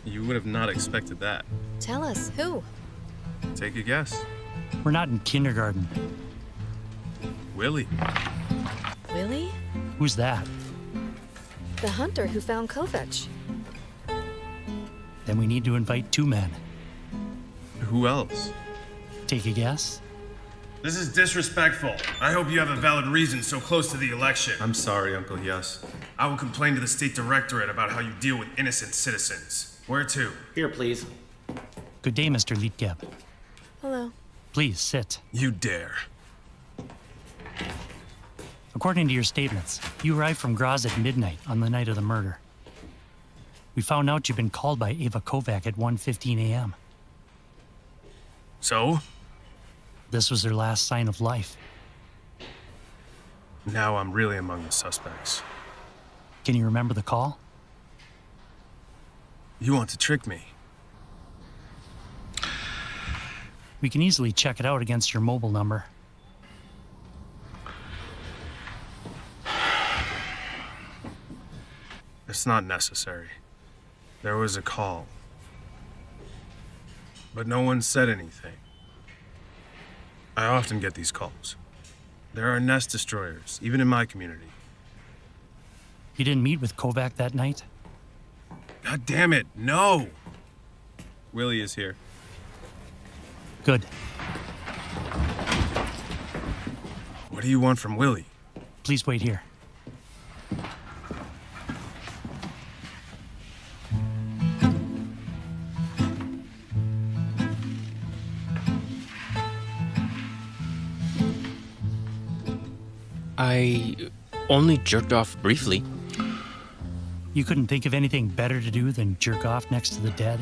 You would have not expected that. Tell us, who? Take a guess. We're not in kindergarten. Willie. Willie? Who's that? The hunter who found Kovac. Then we need to invite 2 men. Who else? Take a guess? This is disrespectful. I hope you have a valid reason so close to the election. I'm sorry, Uncle Yes. I will complain to the state directorate about how you deal with innocent citizens. Where to? Here, please. Good day, Mr. Lietgeb. Hello. Please sit. You dare. According to your statements, you arrived from Graz at midnight on the night of the murder. We found out you've been called by Eva Kovac at 1:15 a.m. So? This was her last sign of life. Now I'm really among the suspects. Can you remember the call? You want to trick me? We can easily check it out against your mobile number. It's not necessary. There was a call. But no one said anything. I often get these calls. There are nest destroyers, even in my community. You didn't meet with Kovac that night? God damn it, no! Willie is here. Good. What do you want from Willie? Please wait here. I only jerked off briefly. You couldn't think of anything better to do than jerk off next to the dead?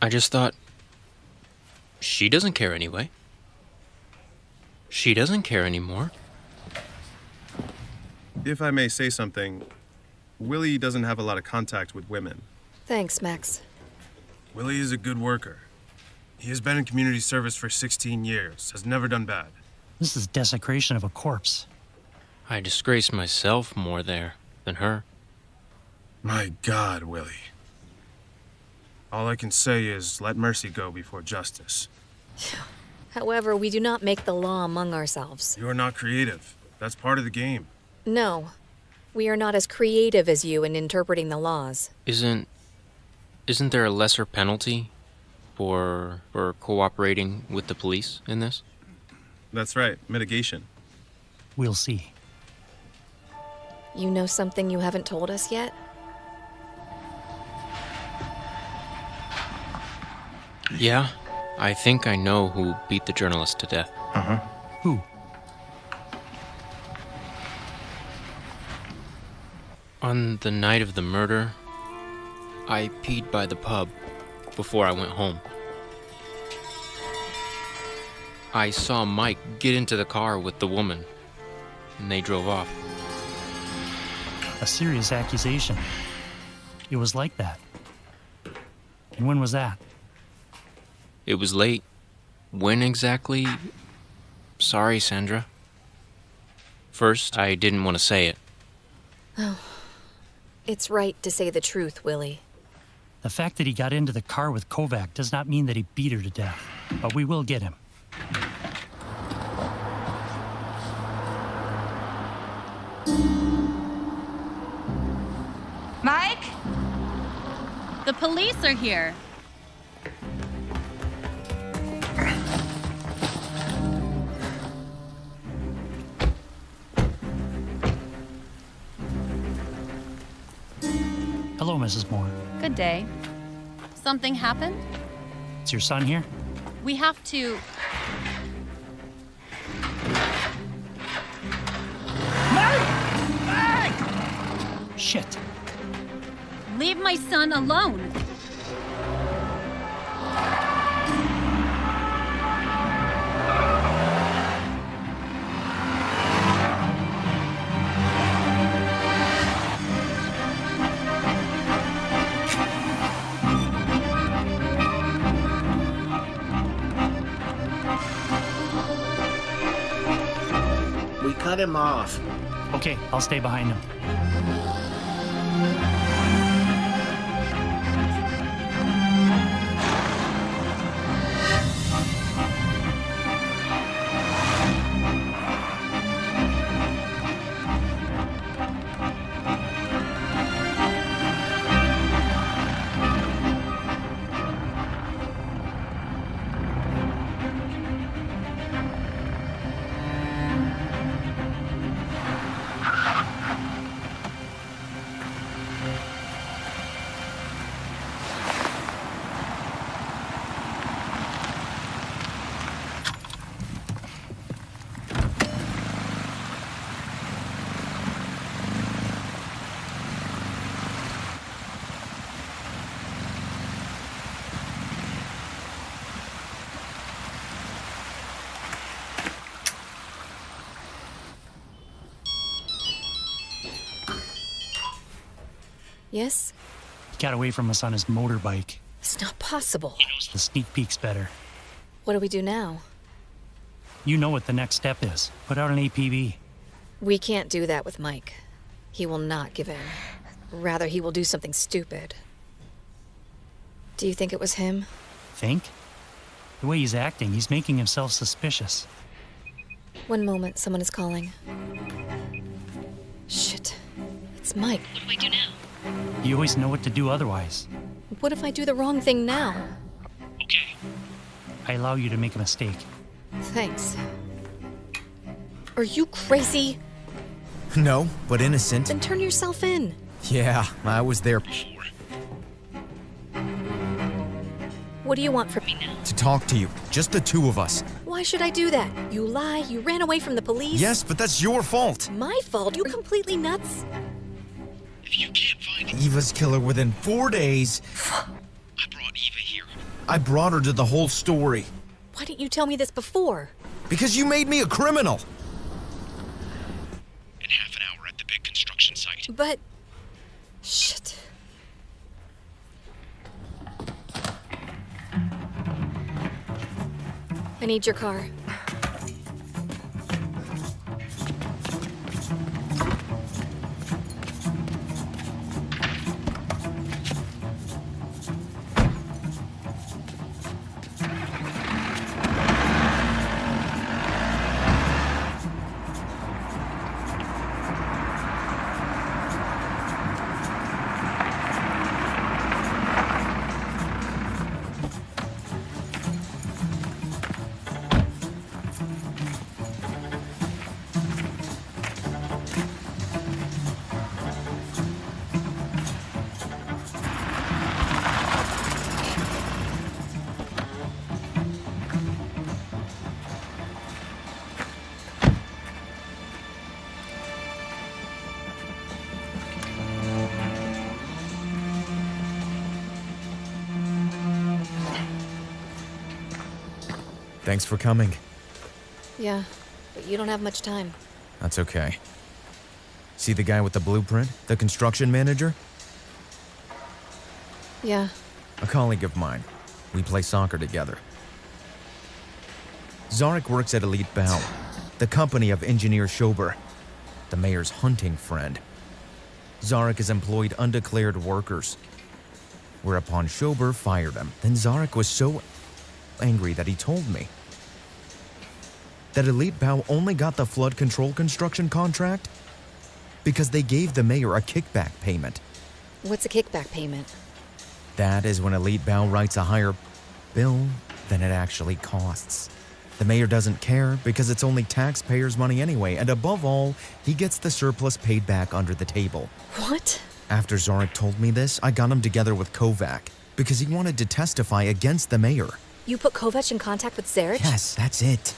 I just thought, she doesn't care anyway. She doesn't care anymore. If I may say something, Willie doesn't have a lot of contact with women. Thanks, Max. Willie is a good worker. He has been in community service for 16 years, has never done bad. This is desecration of a corpse. I disgraced myself more there than her. My God, Willie. All I can say is let mercy go before justice. However, we do not make the law among ourselves. You are not creative. That's part of the game. No. We are not as creative as you in interpreting the laws. Isn't there a lesser penalty for cooperating with the police in this? That's right, mitigation. We'll see. You know something you haven't told us yet? Yeah, I think I know who beat the journalist to death. Uh-huh. Who? On the night of the murder, I peed by the pub before I went home. I saw Mike get into the car with the woman, and they drove off. A serious accusation. It was like that. And when was that? It was late. When exactly? Sorry, Sandra. First, I didn't want to say it. Oh. It's right to say the truth, Willie. The fact that he got into the car with Kovac does not mean that he beat her to death. But we will get him. Mike? The police are here. Hello, Mrs. Moore. Good day. Something happened? Is your son here? We have to... Shit. Leave my son alone. We cut him off. Okay, I'll stay behind him. Yes? He got away from us on his motorbike. It's not possible. He knows the sneak peeks better. What do we do now? You know what the next step is. Put out an APB. We can't do that with Mike. He will not give in. Rather, he will do something stupid. Do you think it was him? Think? The way he's acting, he's making himself suspicious. One moment, someone is calling. Shit. It's Mike. What do I do now? You always know what to do otherwise. What if I do the wrong thing now? Okay. I allow you to make a mistake. Thanks. Are you crazy? No, but innocent. Then turn yourself in. Yeah, I was there What do you want from me now? to talk to you. Just the two of us. Why should I do that? You lie, you ran away from the police. Yes, but that's your fault. My fault? You completely nuts? If you can't find Eva's killer within 4 days. I brought Eva here. I brought her to the whole story. Why didn't you tell me this before? Because you made me a criminal. In half an hour at the big construction site. But... Shit. I need your car. Thanks for coming. Yeah, but you don't have much time. That's okay. See the guy with the blueprint? The construction manager? Yeah. A colleague of mine. We play soccer together. Zarek works at Elite Bow, the company of Engineer Schober, the mayor's hunting friend. Zarek has employed undeclared workers. Whereupon Schober fired him. Then Zarek was so angry that he told me that Elite Bow only got the flood control construction contract because they gave the mayor a kickback payment. What's a kickback payment? That is when Elite Bow writes a higher bill than it actually costs. The mayor doesn't care because it's only taxpayers' money anyway, and above all, he gets the surplus paid back under the table. What? After Zarek told me this, I got him together with Kovac because he wanted to testify against the mayor. You put Kovac in contact with Zarek? Yes, that's it.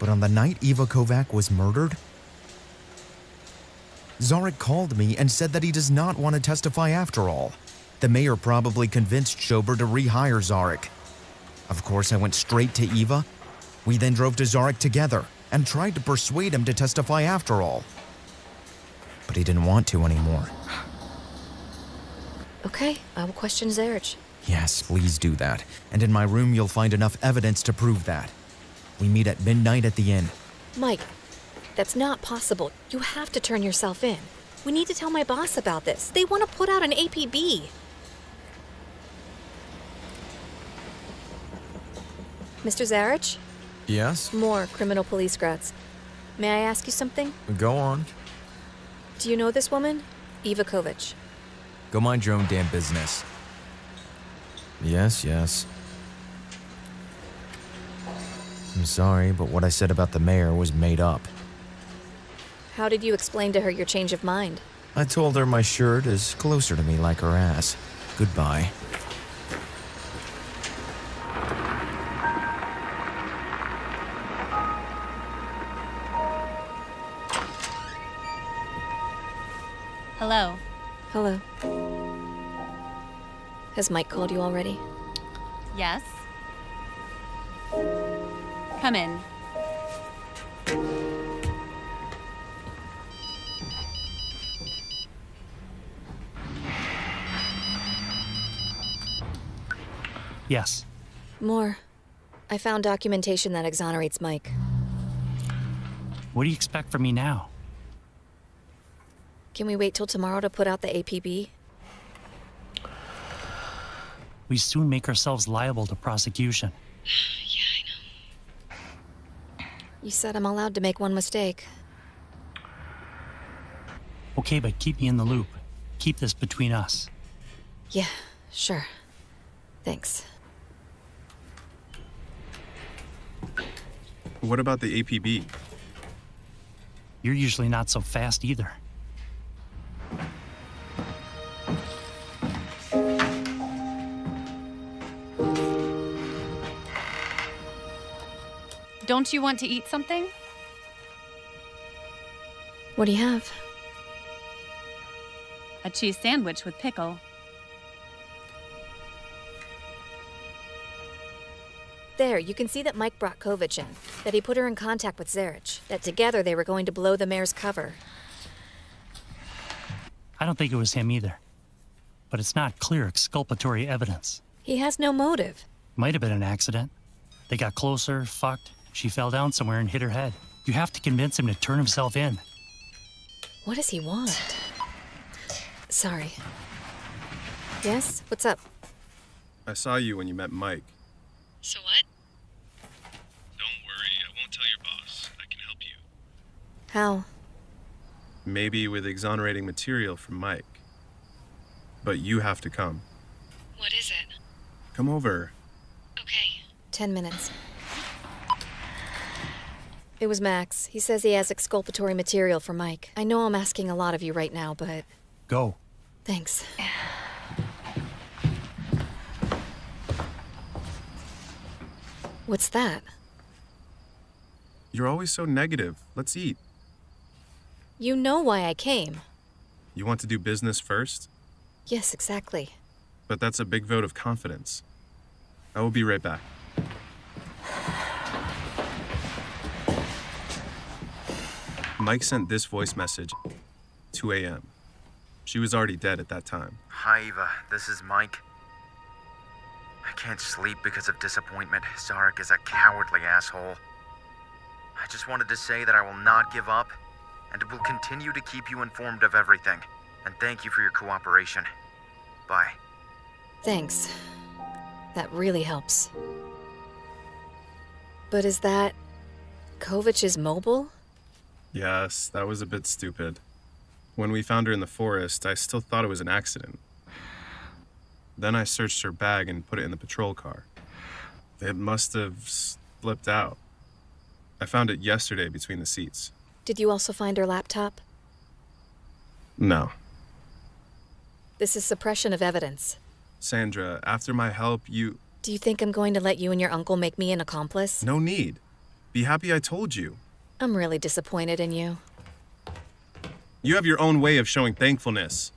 But on the night Eva Kovac was murdered, Zarek called me and said that he does not want to testify after all. The mayor probably convinced Schober to rehire Zarek. Of course, I went straight to Eva. We then drove to Zarek together and tried to persuade him to testify after all. But he didn't want to anymore. Okay, I will question Zarek. Yes, please do that. And in my room, you'll find enough evidence to prove that. We meet at midnight at the inn. Mike, that's not possible. You have to turn yourself in. We need to tell my boss about this. They want to put out an APB. Mr. Zarek? Yes? More criminal police grads. May I ask you something? Go on. Do you know this woman? Eva Kovac. Go mind your own damn business. Yes, yes. I'm sorry, but what I said about the mayor was made up. How did you explain to her your change of mind? I told her my shirt is closer to me like her ass. Goodbye. Hello. Hello. Has Mike called you already? Yes? Come in. Yes. More. I found documentation that exonerates Mike. What do you expect from me now? Can we wait till tomorrow to put out the APB? We soon make ourselves liable to prosecution. You said I'm allowed to make one mistake. Okay, but keep me in the loop. Keep this between us. Yeah, sure. Thanks. What about the APB? You're usually not so fast either. Don't you want to eat something? What do you have? A cheese sandwich with pickle. There, you can see that Mike brought Kovac in, that he put her in contact with Zarek, that together they were going to blow the mayor's cover. I don't think it was him either. But it's not clear exculpatory evidence. He has no motive. Might have been an accident. They got closer, fucked. She fell down somewhere and hit her head. You have to convince him to turn himself in. What does he want? Sorry. Yes? What's up? I saw you when you met Mike. So what? Don't worry, I won't tell your boss. I can help you. How? Maybe with exonerating material from Mike. But you have to come. What is it? Come over. Okay. 10 minutes. It was Max. He says he has exculpatory material for Mike. I know I'm asking a lot of you right now, but... Go. Thanks. What's that? You're always so negative. Let's eat. You know why I came. You want to do business first? Yes, exactly. But that's a big vote of confidence. I will be right back. Mike sent this voice message 2 a.m. She was already dead at that time. Hi, Eva. This is Mike. I can't sleep because of disappointment. Zarek is a cowardly asshole. I just wanted to say that I will not give up, and will continue to keep you informed of everything. And thank you for your cooperation. Bye. Thanks. That really helps. But is that Kovich's mobile? Yes, that was a bit stupid. When we found her in the forest, I still thought it was an accident. Then I searched her bag and put it in the patrol car. It must have slipped out. I found it yesterday between the seats. Did you also find her laptop? No. This is suppression of evidence. Sandra, after my help, you... Do you think I'm going to let you and your uncle make me an accomplice? No need. Be happy I told you. I'm really disappointed in you. You have your own way of showing thankfulness.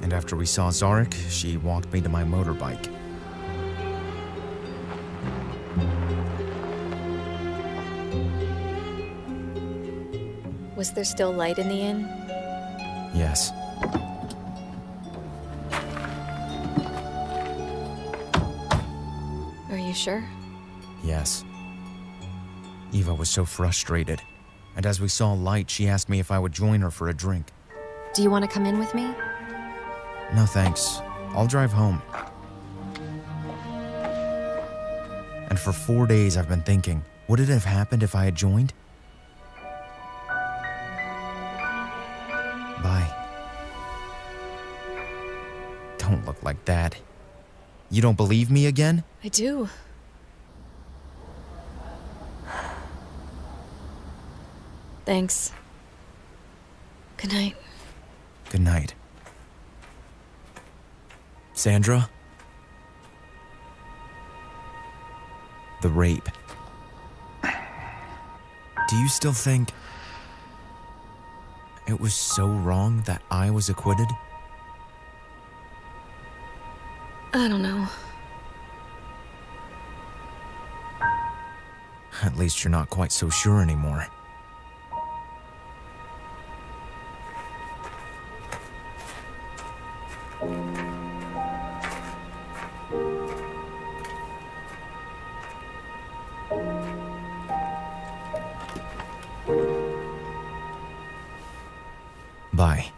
And after we saw Zarek, she walked me to my motorbike. Was there still light in the inn? Yes. Are you sure? Yes. Eva was so frustrated, and as we saw light, she asked me if I would join her for a drink. Do you want to come in with me? No thanks. I'll drive home. And for 4 days I've been thinking, would it have happened if I had joined? Bye. Don't look like that. You don't believe me again? I do. Thanks. Good night. Good night. Sandra? The rape. Do you still think it was so wrong that I was acquitted? I don't know. At least you're not quite so sure anymore. Bye.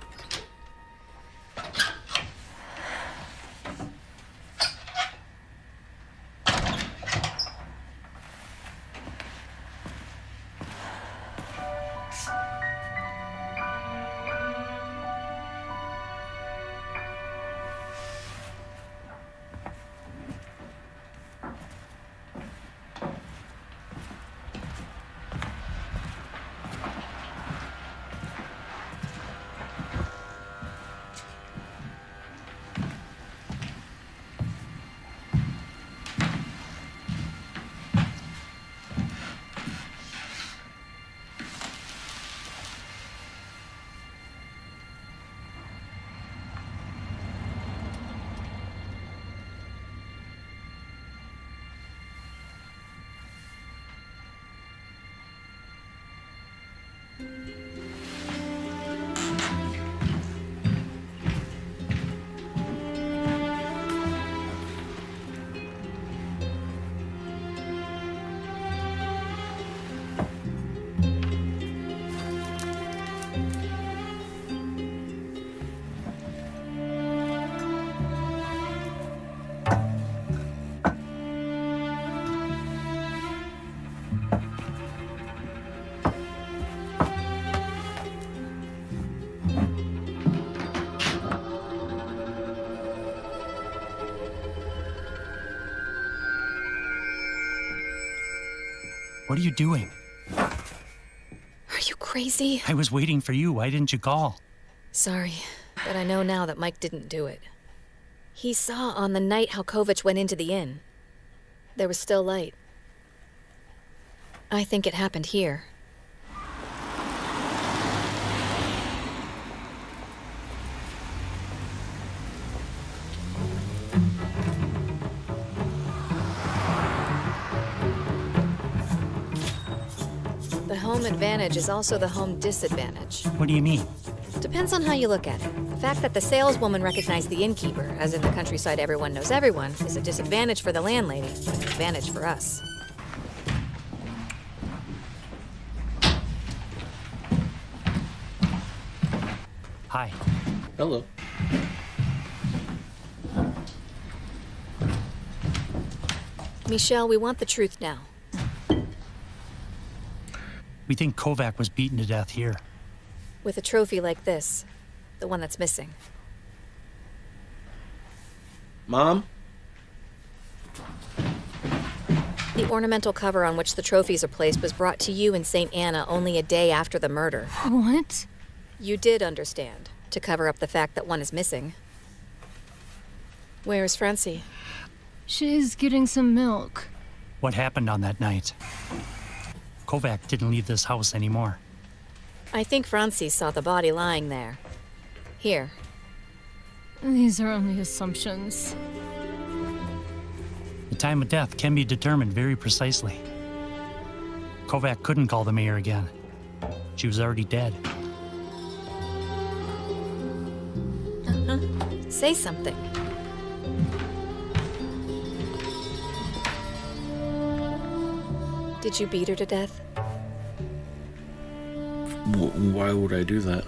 What are you doing? Are you crazy? I was waiting for you. Why didn't you call? Sorry, but I know now that Mike didn't do it. He saw on the night how Kovich went into the inn. There was still light. I think it happened here. home advantage is also the home disadvantage. What do you mean? Depends on how you look at it. The fact that the saleswoman recognized the innkeeper, as in the countryside everyone knows everyone, is a disadvantage for the landlady, but an advantage for us. Hi. Hello. Michelle, we want the truth now. We think Kovac was beaten to death here. With a trophy like this, the one that's missing. Mom? The ornamental cover on which the trophies are placed was brought to you in St. Anna only a day after the murder. What? You did understand, to cover up the fact that one is missing. Where is Francie? She's getting some milk. What happened on that night? Kovac didn't leave this house anymore. I think Francie saw the body lying there. Here. These are only assumptions. The time of death can be determined very precisely. Kovac couldn't call the mayor again. She was already dead. Say something. Did you beat her to death? Why would I do that?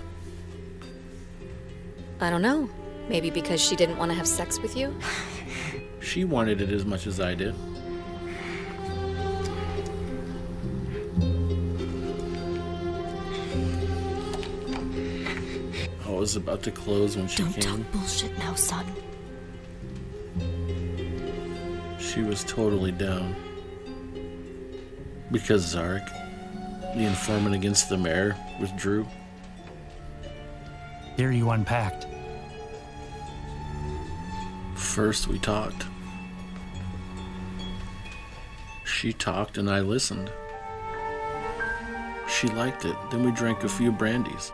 I don't know. Maybe because she didn't want to have sex with you? She wanted it as much as I did. I was about to close when she came. Don't talk bullshit now, son. She was totally down. Because Zarek, the informant against the mayor, withdrew. There you unpacked. First we talked. She talked and I listened. She liked it. Then we drank a few brandies.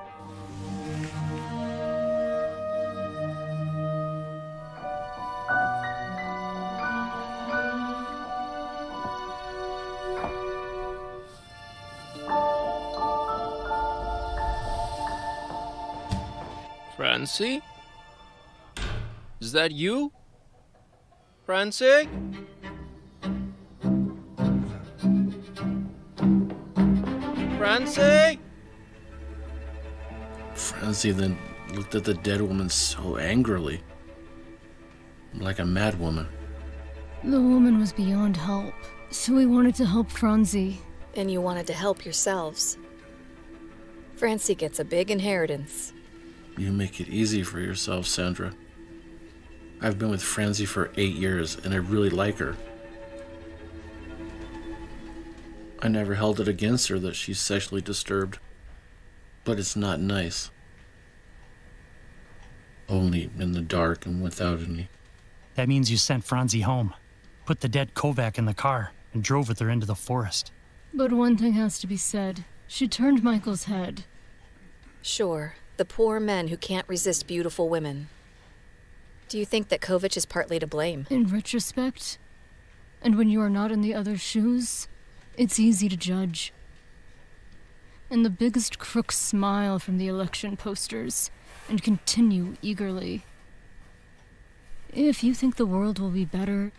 Francie? Is that you? Francie? Francie? Francie then looked at the dead woman so angrily, like a mad woman. The woman was beyond help, so we wanted to help Francie. And you wanted to help yourselves. Francie gets a big inheritance. You make it easy for yourself, Sandra. I've been with Francie for 8 years, and I really like her. I never held it against her that she's sexually disturbed. But it's not nice. Only in the dark and without any. That means you sent Francie home, put the dead Kovac in the car, and drove with her into the forest. But one thing has to be said. She turned Michael's head. Sure, the poor men who can't resist beautiful women. Do you think that Kovac is partly to blame? In retrospect, and when you are not in the other's shoes, it's easy to judge. And the biggest crooks smile from the election posters and continue eagerly. If you think the world will be better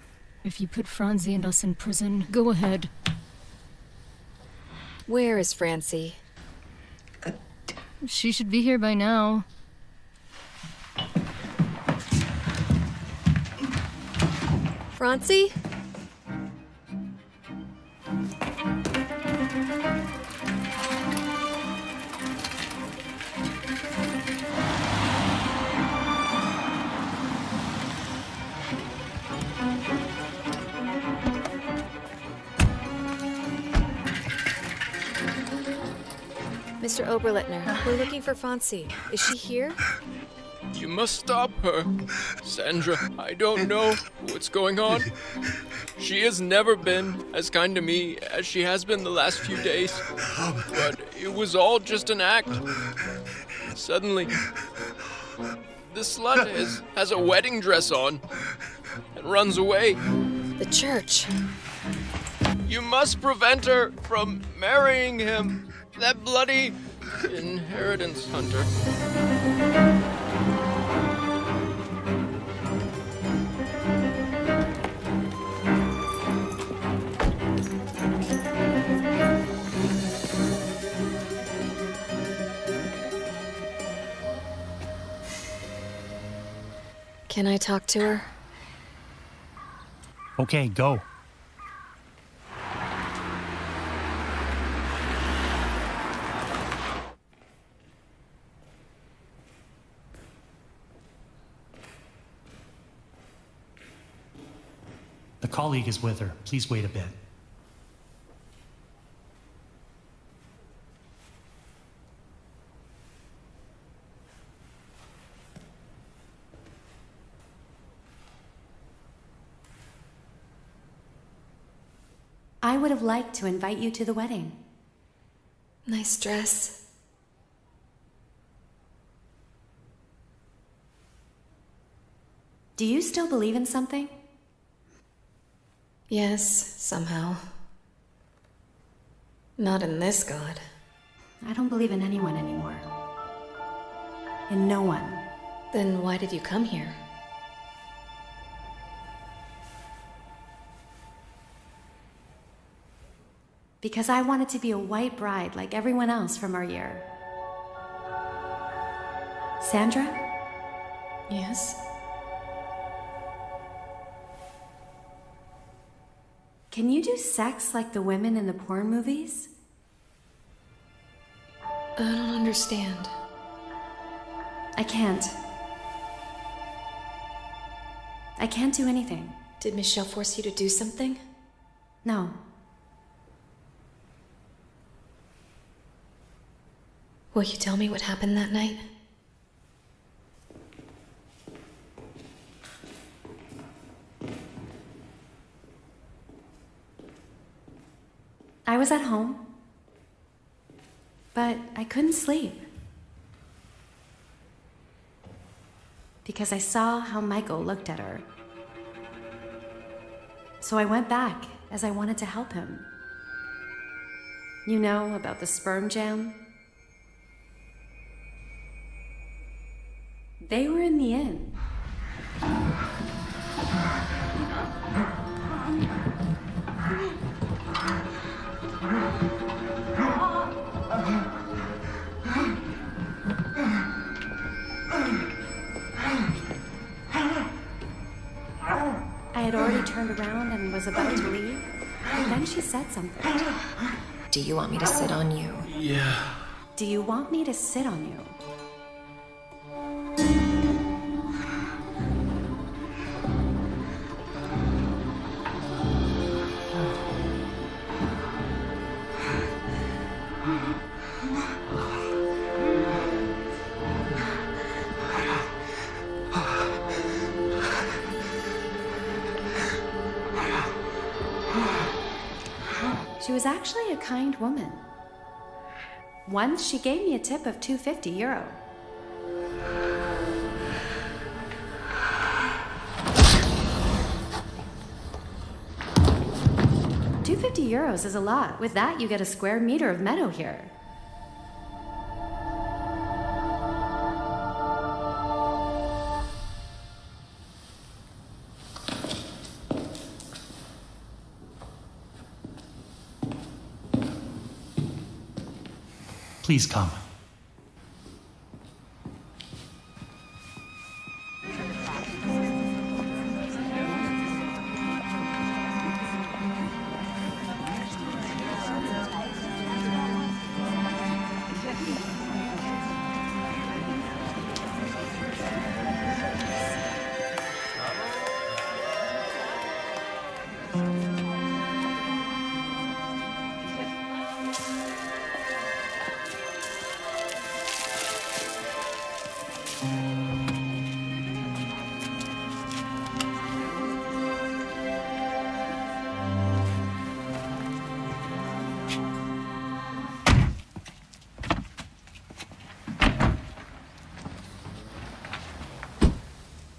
if you put Francie and us in prison, go ahead. Where is Francie? She should be here by now. Francie? Mr. Oberlittner, we're looking for Francie. Is she here? You must stop her. Sandra, I don't know what's going on. She has never been as kind to me as she has been the last few days. But it was all just an act. Suddenly, this slut has a wedding dress on and runs away. The church. You must prevent her from marrying him. That bloody inheritance hunter. Can I talk to her? Okay, go. The colleague is with her. Please wait a bit. I would have liked to invite you to the wedding. Nice dress. Do you still believe in something? Yes, somehow. Not in this God. I don't believe in anyone anymore. In no one. Then why did you come here? Because I wanted to be a white bride like everyone else from our year. Sandra? Yes? Can you do sex like the women in the porn movies? I don't understand. I can't. I can't do anything. Did Michelle force you to do something? No. Will you tell me what happened that night? I was at home, but I couldn't sleep. Because I saw how Michael looked at her. So I went back, as I wanted to help him. You know about the sperm jam? They were in the inn. I had already turned around and was about to leave, but then she said something. Do you want me to sit on you? Yeah. Do you want me to sit on you? She was actually a kind woman. Once she gave me a tip of €250. €250 is a lot. With that, you get a square meter of meadow here. Please come.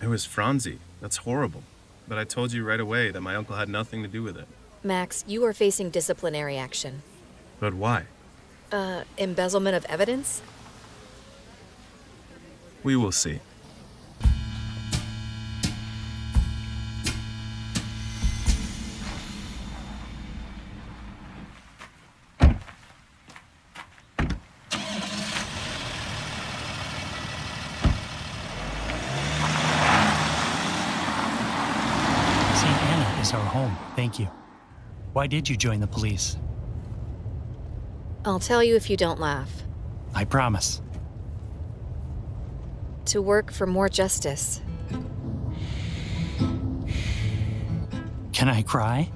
It was Franzi. That's horrible. But I told you right away that my uncle had nothing to do with it. Max, you are facing disciplinary action. But why? Embezzlement of evidence? We will see. St. Anna is our home, thank you. Why did you join the police? I'll tell you if you don't laugh. I promise. To work for more justice. Can I cry?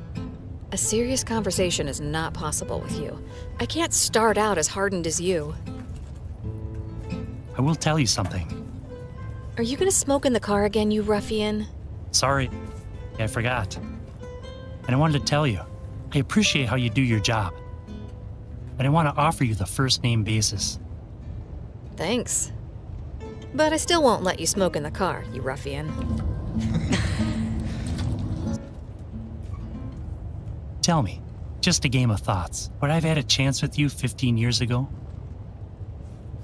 A serious conversation is not possible with you. I can't start out as hardened as you. I will tell you something. Are you gonna smoke in the car again, you ruffian? Sorry, I forgot. And I wanted to tell you, I appreciate how you do your job. But I want to offer you the first name basis. Thanks. But I still won't let you smoke in the car, you ruffian. Tell me, just a game of thoughts, would I have had a chance with you 15 years ago?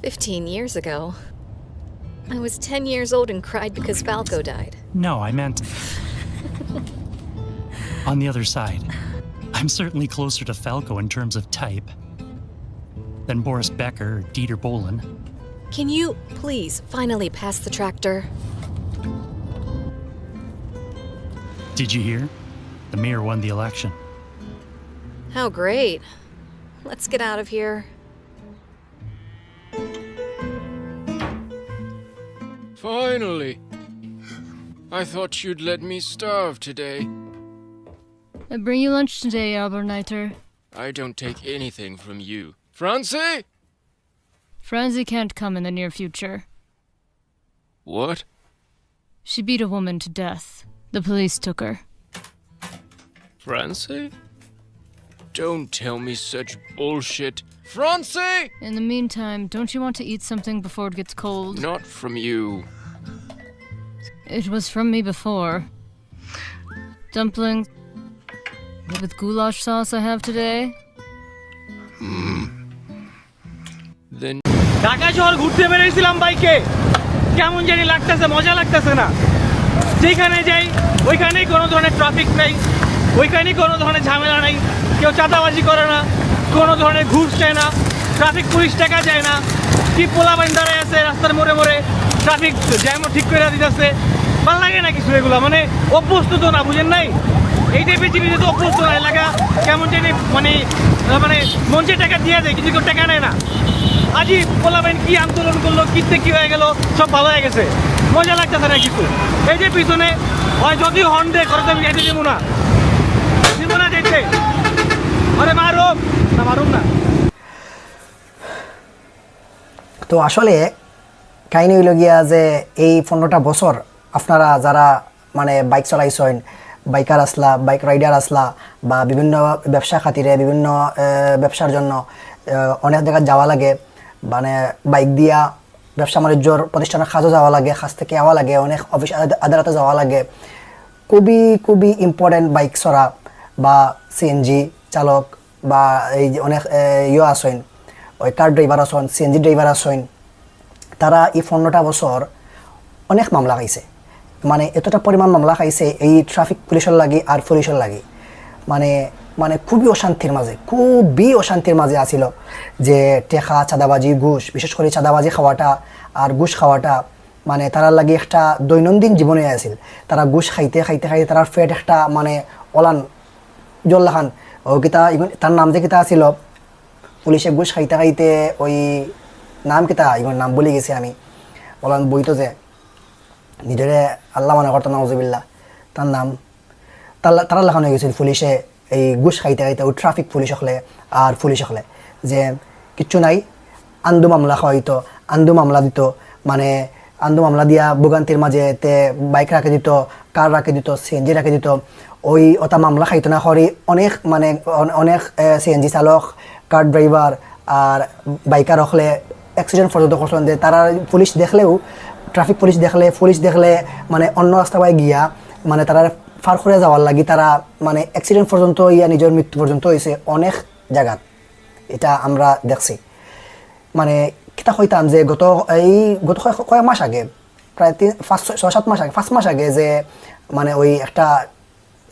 15 years ago? I was 10 years old and cried because Falco died. No, I meant... On the other side, I'm certainly closer to Falco in terms of type than Boris Becker or Dieter Bohlen. Can you please finally pass the tractor? Did you hear? The mayor won the election. How great. Let's get out of here. Finally. I thought you'd let me starve today. I bring you lunch today, Alberneiter. I don't take anything from you. Francie? Francie can't come in the near future. What? She beat a woman to death. The police took her. Francie? Don't tell me such bullshit. Francie! In the meantime, don't you want to eat something before it gets cold? Not from you. It was from me before. Dumplings with goulash sauce I have today. Then Dhaka শহর ঘুরতে বেরিয়েছিলাম বাইকে, কেমন জানি লাগতেছে, মজা লাগতেছে না। যেখানে যাই ওইখানেই কোনো ধরনের ট্রাফিক নেই, ওইখানেই কোনো ধরনের ঝামেলা নেই, কেউ চাঁদাবাজি করে না, কোনো ধরনের ঘুষ চায় না, ট্রাফিক পুলিশ টাকা যায় না, কি পোলাপাইন দাঁড়ায় আছে রাস্তার মোড়ে মোড়ে, ট্রাফিক জ্যামও ঠিক করে দিতেছে। ভালো লাগে না কিছু এগুলো, মানে অভ্যস্ত তো না, বুঝেন নাই? এই টাইপের জিনিসে তো অভ্যস্ত না, এলাকা কেমন জানি মানে মানে মঞ্চে টাকা দিয়ে দেয় কিন্তু কেউ টাকা নেয় না। আজই পোলাপাইন কি আন্দোলন করলো, কিতে কি হয়ে গেল, সব ভালো হয়ে গেছে, মজা লাগতেছে না কিছু। এই যে পিছনে হয় যদি হর্ন দেয় করে, আমি যেতে দেবো না, দেবো না যেতে। আরে মারুম না, মারুম না। তো আসলে কাহিনী হইল গিয়া যে এই 15টা বছর আপনারা যারা মানে বাইক চলাইছেন, বাইকার আসলা, বাইক রাইডার আসলা, বা বিভিন্ন ব্যবসা খাতিরে বিভিন্ন ব্যবসার জন্য অনেক জায়গায় যাওয়া লাগে, মানে বাইক দিয়া ব্যবসা বাণিজ্যর প্রতিষ্ঠানের কাজও যাওয়া লাগে, কাজ থেকে আওয়া লাগে, অনেক অফিস আদালতে যাওয়া লাগে। খুবই খুবই ইম্পর্টেন্ট বাইক চড়া বা সিএনজি চালক বা এই যে অনেক আছেন, ওই কার ড্রাইভার আছেন, সিএনজি ড্রাইভার আছেন, তারা এই 15টা বছর অনেক মামলা খাইছে। মানে এতটা পরিমাণ মামলা খাইছে এই ট্রাফিক পুলিশের লাগি আর পুলিশের লাগি, মানে মানে খুবই অশান্তির মাঝে আসিল যে টেকা, চাঁদাবাজি, ঘুষ, বিশেষ করে চাঁদাবাজি খাওয়াটা আর ঘুষ খাওয়াটা মানে তারার লাগি একটা দৈনন্দিন জীবনে আসিল। তারা ঘুষ খাইতে খাইতে খাইতে তার পেট একটা মানে অলান জল্লাখান ও কিতা, তার নাম যে কিতা আসিল, পুলিশে ঘুষ খাইতে খাইতে ওই নাম কিতা, এগুলো নাম বলে গেছি আমি, অলান বইতো যে নিজেরে আল্লাহ মনে করতো নওয়াজুবিল্লাহ, তার নাম তারা লেখানো হয়ে গেছিল পুলিশে এই ঘুষ খাইতে খাইতে, ওই ট্রাফিক পুলিশ হলে আর পুলিশ হলে যে কিচ্ছু নাই, আন্দু মামলা খাওয়াইতো, আন্দু মামলা দিত, মানে আন্দু মামলা দিয়া ভোগান্তির মাঝে তে বাইক রাখে দিত, কার রাখে দিত, সিএনজি রাখে দিত, ওই ওটা মামলা খাইতো না করি অনেক মানে অনেক সিএনজি চালক, কার ড্রাইভার আর বাইকার হলে অ্যাক্সিডেন্ট পর্যন্ত করছেন যে তারা পুলিশ দেখলেও, ট্রাফিক পুলিশ দেখলে মানে অন্য রাস্তা পায় গিয়া মানে তারা ফার করে যাওয়ার লাগি তারা মানে অ্যাক্সিডেন্ট পর্যন্ত নিজের মৃত্যু পর্যন্ত হয়েছে অনেক জায়গাত। এটা আমরা দেখছি মানে কিতা হইতাম যে গত কয়েক মাস আগে প্রায় 5-7 মাস আগে 5 মাস আগে যে মানে ওই একটা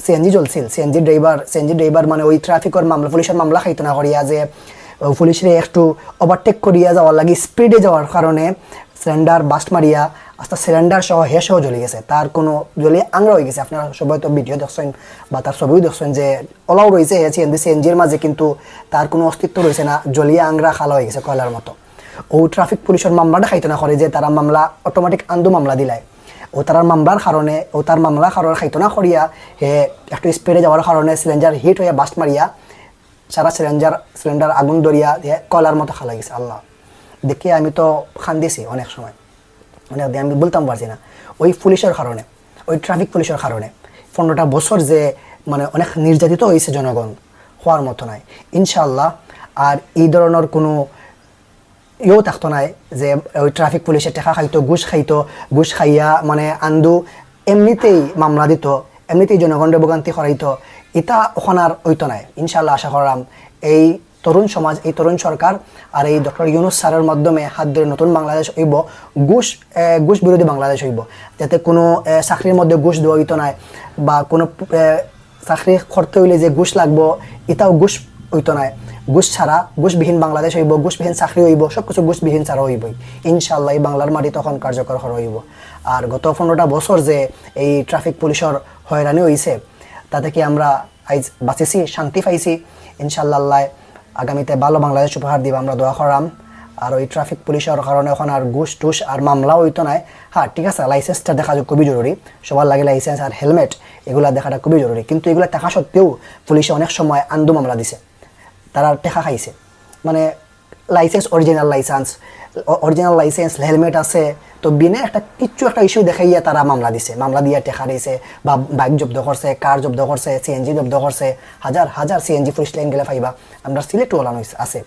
সিএনজি চলছিল সিএনজি ড্রাইভার মানে ওই ট্রাফিকের মামলা পুলিশের মামলা খাইতো না করিয়া যে পুলিশরে একটু ওভারটেক করিয়া যাওয়ার লাগি স্পিডে যাওয়ার কারণে সিলিন্ডার বাস্ট মারিয়া আস্তে সিলিন্ডার সহ হেসেও জ্বলে গেছে তার কোনো জ্বলিয়ে আংরা হয়ে গেছে আপনারা সবাই তো ভিডিও দেখছেন বা তার ছবিও দেখছেন যে ওলাও রয়েছে সিএনজির মাঝে কিন্তু তার কোনো অস্তিত্ব রয়েছে না জ্বলিয়ে আংরা খালা হয়ে গেছে কয়লার মতো ও ট্রাফিক পুলিশের মামলাটা খাইতো না করে যে তারা মামলা অটোমেটিক আন্দু মামলা দিলায় ও তার মামলার কারণে খাইতো না করিয়া হে একটু স্পিডে যাওয়ার কারণে সিলিন্ডার হিট হয়ে বাস্ট মারিয়া সারা সিলিন্ডার আগুন ধরিয়া কয়লার মতো খালা গেছে আল্লাহ দেখে আমি তো খান্দিছি অনেক সময় অনেক দিন আমি বলতাম পারছি না ওই পুলিশের কারণে ওই ট্রাফিক পুলিশের কারণে 15টা বছর যে মানে অনেক নির্যাতিত হয়েছে জনগণ হওয়ার মতো নয় ইনশাআল্লাহ আর এই ধরনের কোনো থাকতো নাই যে ওই ট্রাফিক পুলিশে টাকা খাইতো ঘুষ খাইয়া মানে আন্দু এমনিতেই মামলা দিত এমনিতেই জনগণের ভোগান্তি করাইতো এটা ওখানে আর হইতো নাই ইনশাআল্লাহ আশা করলাম এই তরুণ সমাজ এই তরুণ সরকার আর এই ডক্টর ইউনুস স্যারের মাধ্যমে হাত ধরে নতুন বাংলাদেশ হইব ঘুষ বিরোধী বাংলাদেশ হইব যাতে কোনো চাকরির মধ্যে ঘুষ দেওয়া হইতো নাই বা কোনো চাকরি করতে হইলে যে ঘুষ লাগবো এটাও ঘুষ হইতো নাই ঘুষবিহীন বাংলাদেশ হইব ঘুষবিহীন চাকরি হইব সবকিছু ঘুষবিহীন ছাড়া হইবই ইনশাআল্লাহ এই বাংলার মাটি তখন কার্যকর হইব আর গত 15টা বছর যে এই ট্রাফিক পুলিশের হয়রানি হয়েছে তাতে কি আমরা আজ বাঁচিছি শান্তি পাইছি ইনশাআল্লাহ আগামীতে ভালো বাংলাদেশ উপহার দিব আমরা দোয়া করাম আর ওই ট্রাফিক পুলিশের কারণে এখন আর ঘুষ টুস আর মামলাও হইতো নাই হ্যাঁ ঠিক আছে লাইসেন্সটা দেখা খুবই জরুরি সবার লাগে লাইসেন্স আর হেলমেট এগুলা দেখাটা খুবই জরুরি কিন্তু এগুলা থাকা সত্ত্বেও পুলিশে অনেক সময় আন্দু মামলা দিছে তারা টেকা খাইছে মানে লাইসেন্স অরিজিনাল লাইসেন্স হেলমেট আছে তো বিনে একটা ইস্যু দেখাইয়া তারা মামলা দিয়া টেকা দিছে বা বাইক জব্দ করছে কার জব্দ করছে সিএনজি জব্দ করছে হাজার সিএনজি পুলিশ লাইন গেলে পাইবা আমরা সিলেটও ওলানো আছে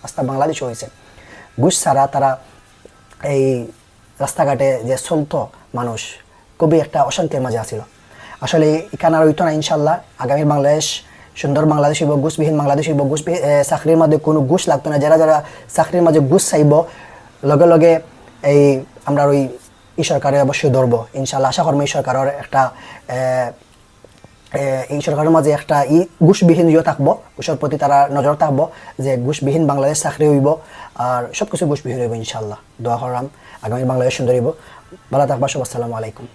আস্তা বাংলাদেশও হয়েছে ঘুষ ছাড়া তারা এই রাস্তাঘাটে যে চলতো মানুষ খুবই একটা অশান্তির মাঝে আছিল আসলে এখানে আর হইতো না ইনশাল্লাহ আগামীর বাংলাদেশ সুন্দর বাংলাদেশ হইব ঘুষবিহীন বাংলাদেশ হইব চাকরির মধ্যে কোনো ঘুষ লাগতো না যারা চাকরির মাঝে ঘুষ চাইব লগে লগে এই আমরা ওই সরকারে অবশ্যই ধরবো ইনশাআল্লাহ আশা করবো এই সরকারের মাঝে একটা ঘুষবিহীন থাকবো ঘুষের প্রতি তারা নজর থাকবো যে ঘুষবিহীন বাংলাদেশ চাকরি হইব আর সবকিছু ঘুষবিহীন হইব ইনশাআল্লাহ দোয়া করলাম আগামী বাংলাদেশ সুন্দর হইব ভালো থাকবা সব আসসালামু আলাইকুম